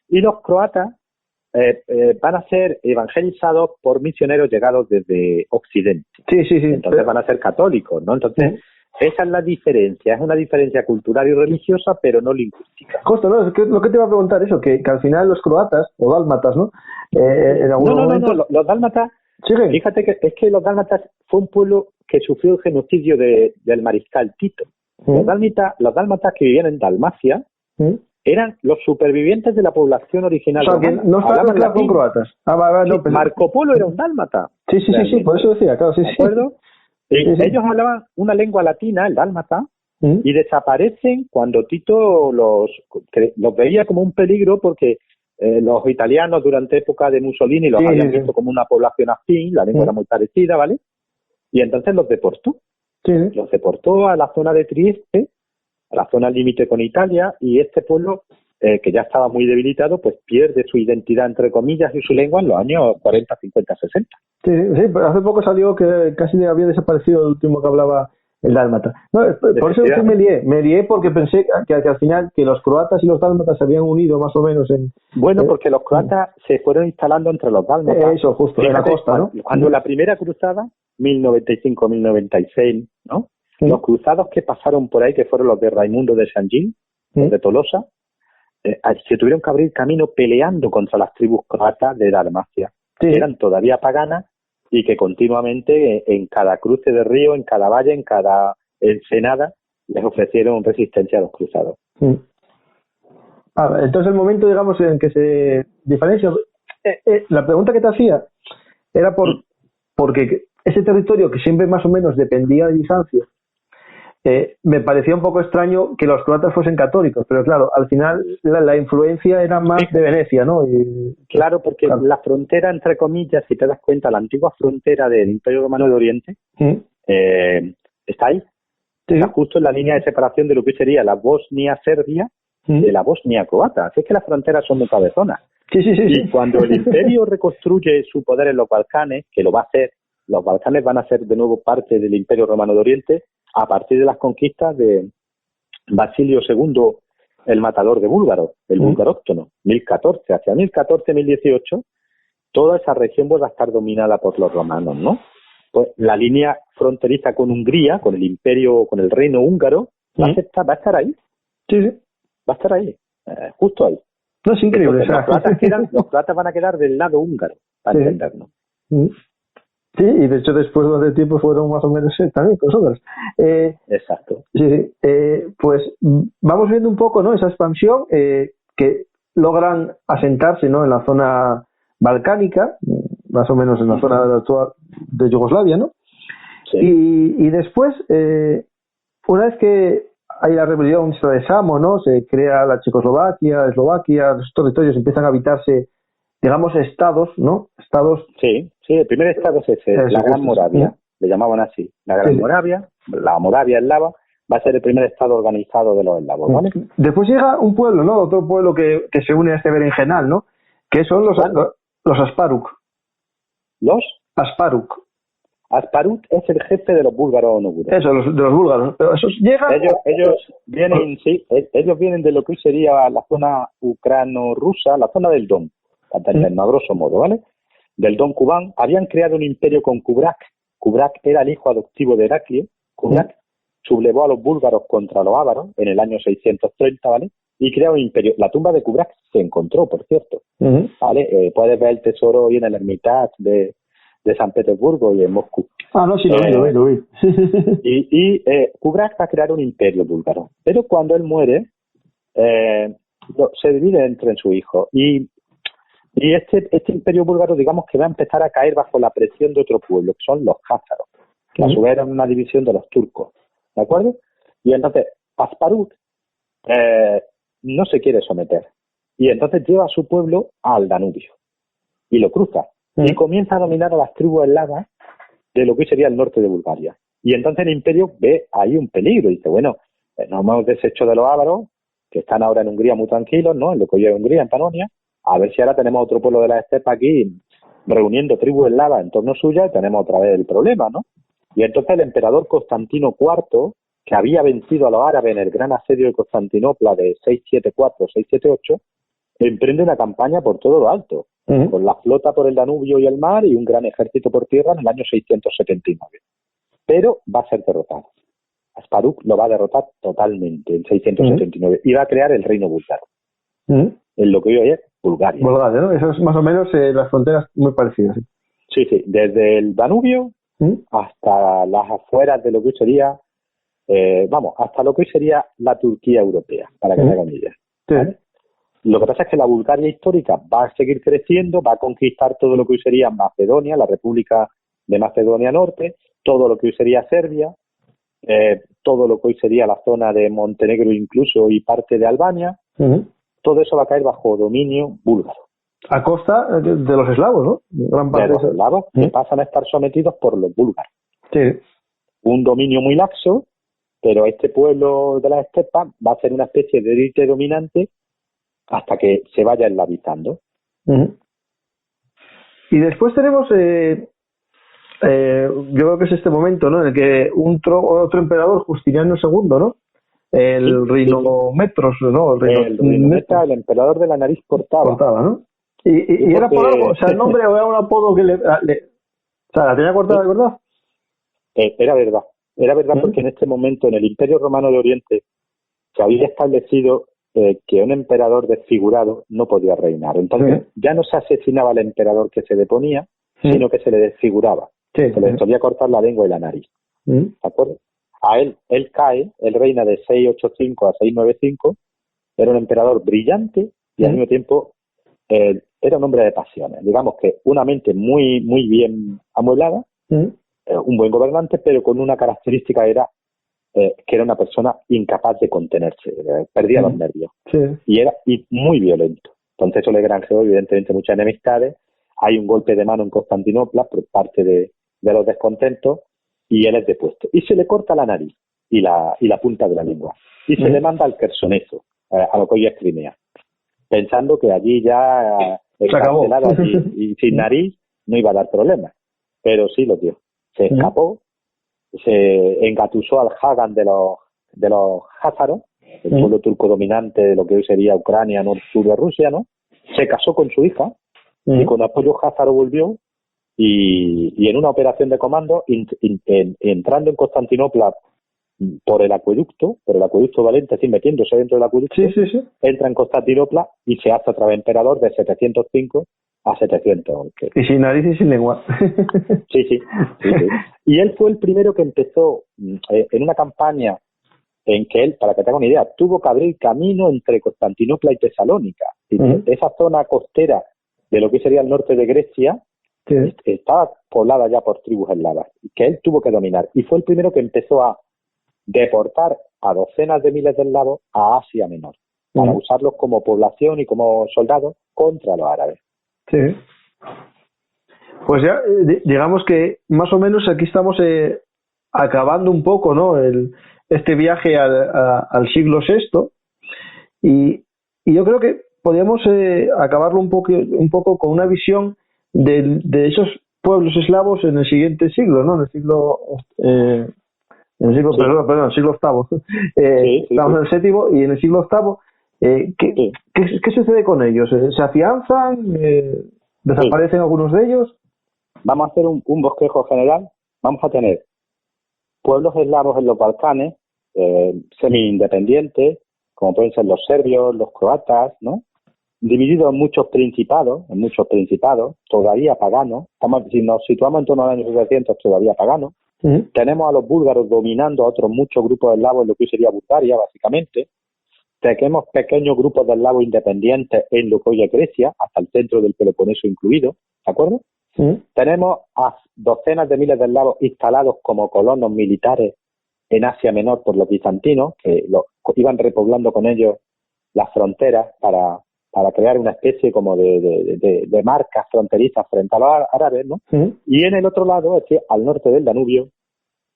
Speaker 3: Y los croatas van a ser evangelizados por misioneros llegados desde Occidente. Sí. Entonces van a ser católicos, ¿no? Entonces, esa es la diferencia. Es una diferencia cultural y religiosa, pero no lingüística.
Speaker 2: Justo, ¿no? Es que lo que te iba a preguntar eso, que al final los croatas, o dálmatas, ¿no? En algún momento...
Speaker 3: No, los dálmatas... Fíjate que es que los dálmatas fue un pueblo que sufrió el genocidio del mariscal Tito. Los dálmatas que vivían en Dalmacia eran los supervivientes de la población original.
Speaker 2: O sea, que no estaban con croatas.
Speaker 3: Marco Polo era un dálmata.
Speaker 2: Sí, por eso decía, claro,
Speaker 3: ¿De acuerdo? Ellos hablaban una lengua latina, el dálmata, y desaparecen cuando Tito los veía como un peligro porque los italianos durante época de Mussolini los habían visto como una población afín, la lengua era muy parecida, ¿vale? Y entonces los deportó. Los deportó a la zona de Trieste, a la zona límite con Italia, y este pueblo, que ya estaba muy debilitado, pues pierde su identidad, entre comillas, y su lengua en los años 40, 50, 60. Sí, pero hace poco salió que casi había desaparecido el último que hablaba el dálmata. No, por eso es que me lié porque pensé que al final que los croatas y los dálmatas se habían unido más o menos en... Bueno, porque los croatas se fueron instalando entre los dálmatas. Eso, justo, en la costa, ¿no? Cuando la primera cruzada, 1095-1096, ¿no? Los cruzados que pasaron por ahí, que fueron los de Raimundo de Saint-Gilles, los de Tolosa, se tuvieron que abrir camino peleando contra las tribus croatas de Dalmacia, que eran todavía paganas y que continuamente en cada cruce de río, en cada valle, en cada ensenada, les ofrecieron resistencia a los cruzados. Entonces el momento, digamos, en que se diferencia... la pregunta que te hacía era porque ese territorio que siempre más o menos dependía de Bizancio, me parecía un poco extraño que los croatas fuesen católicos, pero claro, al final la influencia era más de Venecia, ¿no? Claro, porque la frontera, entre comillas, si te das cuenta, la antigua frontera del Imperio Romano de Oriente está ahí. Está justo en la línea de separación de lo que sería la Bosnia-Serbia de la Bosnia-Croata. Así es que las fronteras son muy cabezonas. Y cuando el Imperio reconstruye su poder en los Balcanes, que lo va a hacer, los Balcanes van a ser de nuevo parte del Imperio Romano de Oriente a partir de las conquistas de Basilio II, el matador de búlgaros, el búlgaróctono, 1014, hacia 1014-1018, toda esa región vuelve a estar dominada por los romanos, ¿no? Pues la línea fronteriza con Hungría, con el imperio, con el reino húngaro, va a estar ahí.
Speaker 2: Sí.
Speaker 3: Va a estar ahí, justo ahí.
Speaker 2: No, es increíble.
Speaker 3: Entonces, los croatas van a quedar del lado húngaro, para entendernos.
Speaker 2: Sí, y de hecho después de tiempo fueron más o menos también con nosotros.
Speaker 3: Exacto.
Speaker 2: Sí, pues vamos viendo un poco, ¿no? Esa expansión que logran asentarse, ¿no? En la zona balcánica, más o menos en la zona actual de Yugoslavia, ¿no?
Speaker 3: Sí.
Speaker 2: Y después, una vez que hay la rebelión de Samo, ¿no? Se crea la Checoslovaquia, Eslovaquia, los territorios empiezan a habitarse, digamos, estados, ¿no? Estados.
Speaker 3: Sí, el primer estado es ese, la Gran Moravia, le llamaban así. La Gran Moravia, la Moravia eslava, va a ser el primer estado organizado de los eslavos, ¿vale?
Speaker 2: Después llega un pueblo, ¿no? Otro pueblo que se une a este berenjenal, ¿no? Que son los Asparuk.
Speaker 3: ¿Los?
Speaker 2: Asparuk.
Speaker 3: Asparuk es el jefe de los búlgaros noguros.
Speaker 2: Eso, de los búlgaros. Pero esos llegan.
Speaker 3: Ellos vienen de lo que hoy sería la zona ucrano-rusa, la zona del Don, a grosso modo, ¿vale? Del Don Kubán. Habían creado un imperio con Kubrak. Kubrak era el hijo adoptivo de Heraclio. Kubrak sublevó a los búlgaros contra los ávaros en el año 630, ¿vale? Y creó un imperio. La tumba de Kubrak se encontró, por cierto, ¿vale? Puedes ver el tesoro hoy en el Hermitage de San Petersburgo y en Moscú.
Speaker 2: No, sí, lo vi.
Speaker 3: y Kubrak va a crear un imperio búlgaro. Pero cuando él muere, se divide entre su hijo. Y este imperio búlgaro, digamos que va a empezar a caer bajo la presión de otro pueblo, que son los házaros, que a su vez eran una división de los turcos. ¿De acuerdo? Y entonces, Asparuk no se quiere someter. Y entonces lleva a su pueblo al Danubio. Y lo cruza. Y comienza a dominar a las tribus eslavas de lo que sería el norte de Bulgaria. Y entonces el imperio ve ahí un peligro. Y dice, bueno, nos hemos deshecho de los ávaros, que están ahora en Hungría muy tranquilos, ¿no? En lo que hoy es Hungría, en Panonia. A ver si ahora tenemos otro pueblo de la estepa aquí reuniendo tribus eslavas en torno suya y tenemos otra vez el problema, ¿no? Y entonces el emperador Constantino IV, que había vencido a los árabes en el gran asedio de Constantinopla de 674-678, emprende una campaña por todo lo alto, con la flota por el Danubio y el mar y un gran ejército por tierra en el año 679. Pero va a ser derrotado. Asparuk lo va a derrotar totalmente en 679 y va a crear el reino búlgaro, en lo que hoy es Bulgaria.
Speaker 2: Bulgaria, ¿no? Eso es más o menos las fronteras muy parecidas.
Speaker 3: Sí, desde el Danubio hasta las afueras de lo que hoy sería, hasta lo que hoy sería la Turquía europea, para que se hagan idea. ¿Vale? Lo que pasa es que la Bulgaria histórica va a seguir creciendo, va a conquistar todo lo que hoy sería Macedonia, la República de Macedonia Norte, todo lo que hoy sería Serbia, todo lo que hoy sería la zona de Montenegro incluso y parte de Albania. Todo eso va a caer bajo dominio búlgaro.
Speaker 2: A costa de los eslavos, ¿no? Gran parte
Speaker 3: de los eslavos que pasan a estar sometidos por los búlgaros.
Speaker 2: Sí.
Speaker 3: Un dominio muy laxo, pero este pueblo de las estepas va a ser una especie de élite dominante hasta que se vaya eslavizando.
Speaker 2: Y después tenemos, yo creo que es este momento, ¿no? En el que otro emperador, Justiniano II, ¿no? El Rinometros, ¿no?
Speaker 3: El Rinometra, el emperador de la nariz cortada.
Speaker 2: ¿no? Y era por algo, o sea, el nombre o era un apodo que o sea, ¿la tenía cortada de verdad?
Speaker 3: Era verdad porque en este momento en el Imperio Romano de Oriente se había establecido que un emperador desfigurado no podía reinar. Entonces ya no se asesinaba al emperador que se deponía, sino que se le desfiguraba. Se le solía cortar la lengua y la nariz. ¿De acuerdo? A él cae, él reina de 685 a 695, era un emperador brillante y al mismo tiempo era un hombre de pasiones. Digamos que una mente muy, muy bien amueblada, un buen gobernante, pero con una característica era que era una persona incapaz de contenerse, perdía los nervios y era muy violento. Entonces eso le granjeó evidentemente muchas enemistades. Hay un golpe de mano en Constantinopla por parte de los descontentos y él es depuesto. Y se le corta la nariz y la punta de la lengua y se le manda al Quersoneso, a lo que hoy es Crimea, pensando que allí ya encarcelado allí y sin nariz no iba a dar problemas, pero sí lo dio. Se escapó, se engatusó al Hagan de los házaros el pueblo turco dominante de lo que hoy sería Ucrania, sur de Rusia, ¿no? Se casó con su hija y cuando Apoyo Házaro volvió y en una operación de comando, entrando en Constantinopla por el acueducto Valente, así metiéndose dentro del acueducto, entra en Constantinopla y se hace otra vez emperador de 705 a 711.
Speaker 2: Y sin nariz y sin lengua.
Speaker 3: Sí. Y él fue el primero que empezó en una campaña en que él, para que te haga una idea, tuvo que abrir camino entre Constantinopla y Tesalónica. Esa zona costera de lo que sería el norte de Grecia estaba poblada ya por tribus eslavas, que él tuvo que dominar. Y fue el primero que empezó a deportar a docenas de miles de eslavos a Asia Menor, para usarlos como población y como soldados contra los árabes.
Speaker 2: Sí. Pues ya, digamos que más o menos aquí estamos acabando un poco, ¿no? Este viaje al siglo VI, y yo creo que podríamos acabarlo un poco con una visión de esos pueblos eslavos en el siguiente siglo, ¿no? En el siglo VIII. Estamos en el séptimo y en el siglo VIII. ¿Qué sucede con ellos? ¿Se afianzan? ¿Desaparecen algunos de ellos?
Speaker 3: Vamos a hacer un bosquejo general. Vamos a tener pueblos eslavos en los Balcanes, semi-independientes, como pueden ser los serbios, los croatas, ¿no? Divididos en muchos principados, todavía paganos. Si nos situamos en torno al año 700, todavía paganos. Tenemos a los búlgaros dominando a otros muchos grupos eslavos en lo que sería Bulgaria, básicamente. Tenemos pequeños grupos de eslavos independientes en lo que hoy es Grecia, hasta el centro del Peloponeso incluido, ¿de acuerdo? Tenemos a docenas de miles de eslavos instalados como colonos militares en Asia Menor por los bizantinos, que iban repoblando con ellos las fronteras para crear una especie como de marcas fronterizas frente a los árabes, ¿no? Y en el otro lado, es decir, al norte del Danubio,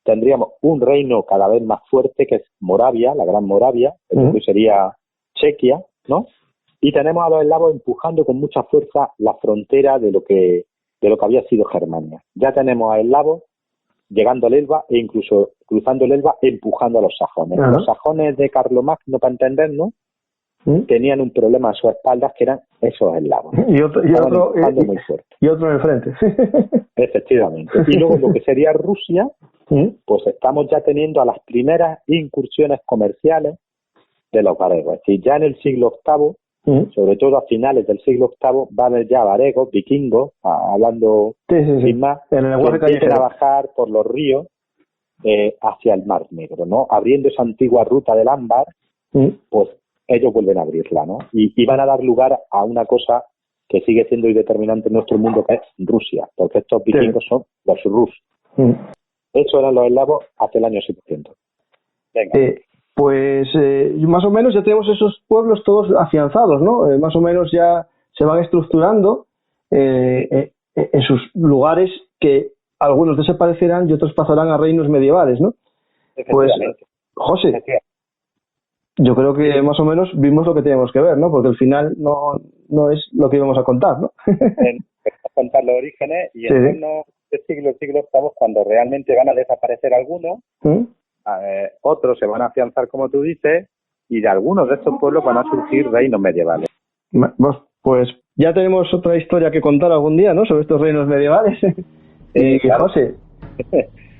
Speaker 3: tendríamos un reino cada vez más fuerte, que es Moravia, la Gran Moravia, que sería Chequia, ¿no? Y tenemos a los eslavos empujando con mucha fuerza la frontera de lo que había sido Germania. Ya tenemos a eslavos llegando al Elba e incluso cruzando el Elba empujando a los sajones. Los sajones de Carlomagno, para entendernos, tenían un problema a sus espaldas, que eran esos eslavos.
Speaker 2: Y otro
Speaker 3: muy fuerte.
Speaker 2: Y otro enfrente.
Speaker 3: Efectivamente. Y luego lo que sería Rusia, pues estamos ya teniendo a las primeras incursiones comerciales de los varegos. Es decir, ya en el siglo VIII, sobre todo a finales del siglo VIII, va a haber ya varegos, vikingos, hablando sin más, que empiezan a bajar por los ríos hacia el Mar Negro, ¿no? Abriendo esa antigua ruta del ámbar, pues ellos vuelven a abrirla, ¿no? Y van a dar lugar a una cosa que sigue siendo determinante en nuestro mundo, que es Rusia, porque estos vikingos son los rus. Eso eran los eslavos hacia el año 700. Venga.
Speaker 2: Pues más o menos ya tenemos esos pueblos todos afianzados, ¿no? Más o menos ya se van estructurando en sus lugares, que algunos desaparecerán y otros pasarán a reinos medievales, ¿no? Pues, José, yo creo que más o menos vimos lo que teníamos que ver, ¿no? Porque al final no es lo que íbamos a contar, ¿no?
Speaker 3: A contar los orígenes y en el siglo estamos cuando realmente van a desaparecer algunos, otros se van a afianzar, como tú dices, y de algunos de estos pueblos van a surgir reinos medievales.
Speaker 2: Pues ya tenemos otra historia que contar algún día, ¿no? Sobre estos reinos medievales. Y claro. José,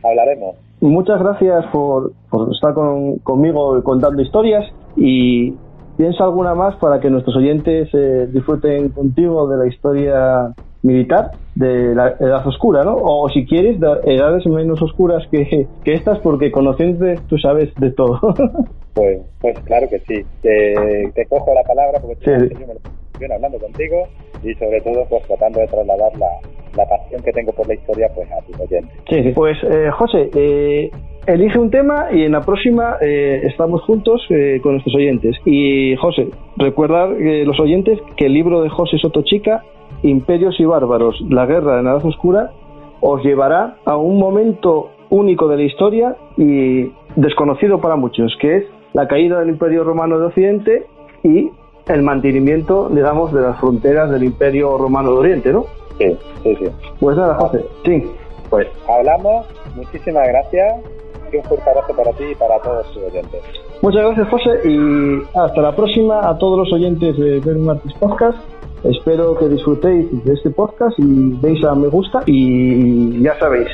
Speaker 3: hablaremos.
Speaker 2: Muchas gracias por estar conmigo contando historias, y piensa alguna más para que nuestros oyentes disfruten contigo de la historia militar de la Edad Oscura, ¿no? O si quieres, de edades menos oscuras que estas, porque conociéndote tú sabes de todo.
Speaker 3: Pues claro que sí. Te cojo la palabra porque yo me lo estoy hablando contigo, y sobre todo pues tratando de trasladar la pasión que tengo por la historia pues a tus oyentes.
Speaker 2: Sí. Pues José, elige un tema y en la próxima estamos juntos con nuestros oyentes. Y José, recordar los oyentes que el libro de José Sotochica, Imperios y Bárbaros, la guerra de la Edad Oscura, os llevará a un momento único de la historia y desconocido para muchos, que es la caída del Imperio Romano de Occidente y el mantenimiento, digamos, de las fronteras del Imperio Romano de Oriente, ¿no?
Speaker 3: Sí.
Speaker 2: Pues nada, José, sí.
Speaker 3: Pues hablamos, muchísimas gracias, y un fuerte abrazo para ti y para todos tus oyentes.
Speaker 2: Muchas gracias, José, y hasta la próxima a todos los oyentes de Velum Artis Podcast. Espero que disfrutéis de este podcast y deis a me gusta y ya sabéis,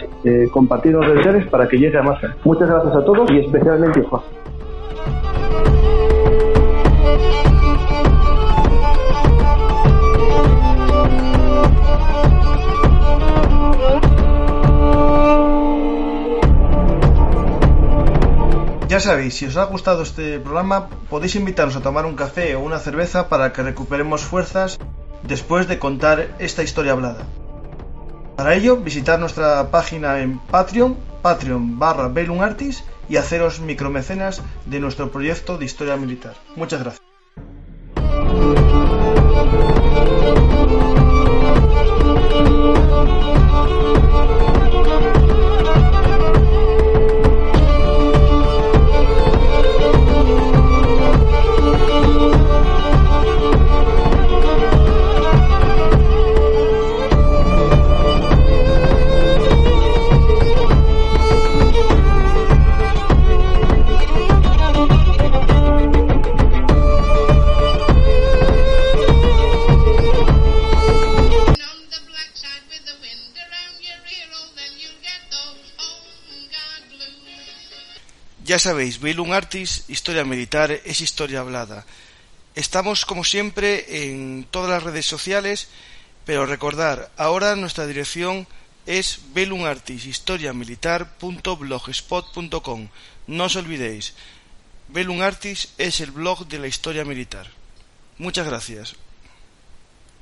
Speaker 2: compartir los redes para que llegue a más gente. Muchas gracias a todos y especialmente a José.
Speaker 4: Ya sabéis, si os ha gustado este programa, podéis invitarnos a tomar un café o una cerveza para que recuperemos fuerzas después de contar esta historia hablada. Para ello, visitar nuestra página en Patreon, Patreon/Velum Artis, y haceros micromecenas de nuestro proyecto de historia militar. Muchas gracias. Ya sabéis, Velum Artis, historia militar es historia hablada. Estamos como siempre en todas las redes sociales, pero recordar, ahora nuestra dirección es velumartishistoriamilitar.blogspot.com. No os olvidéis, Velum Artis es el blog de la historia militar. Muchas gracias.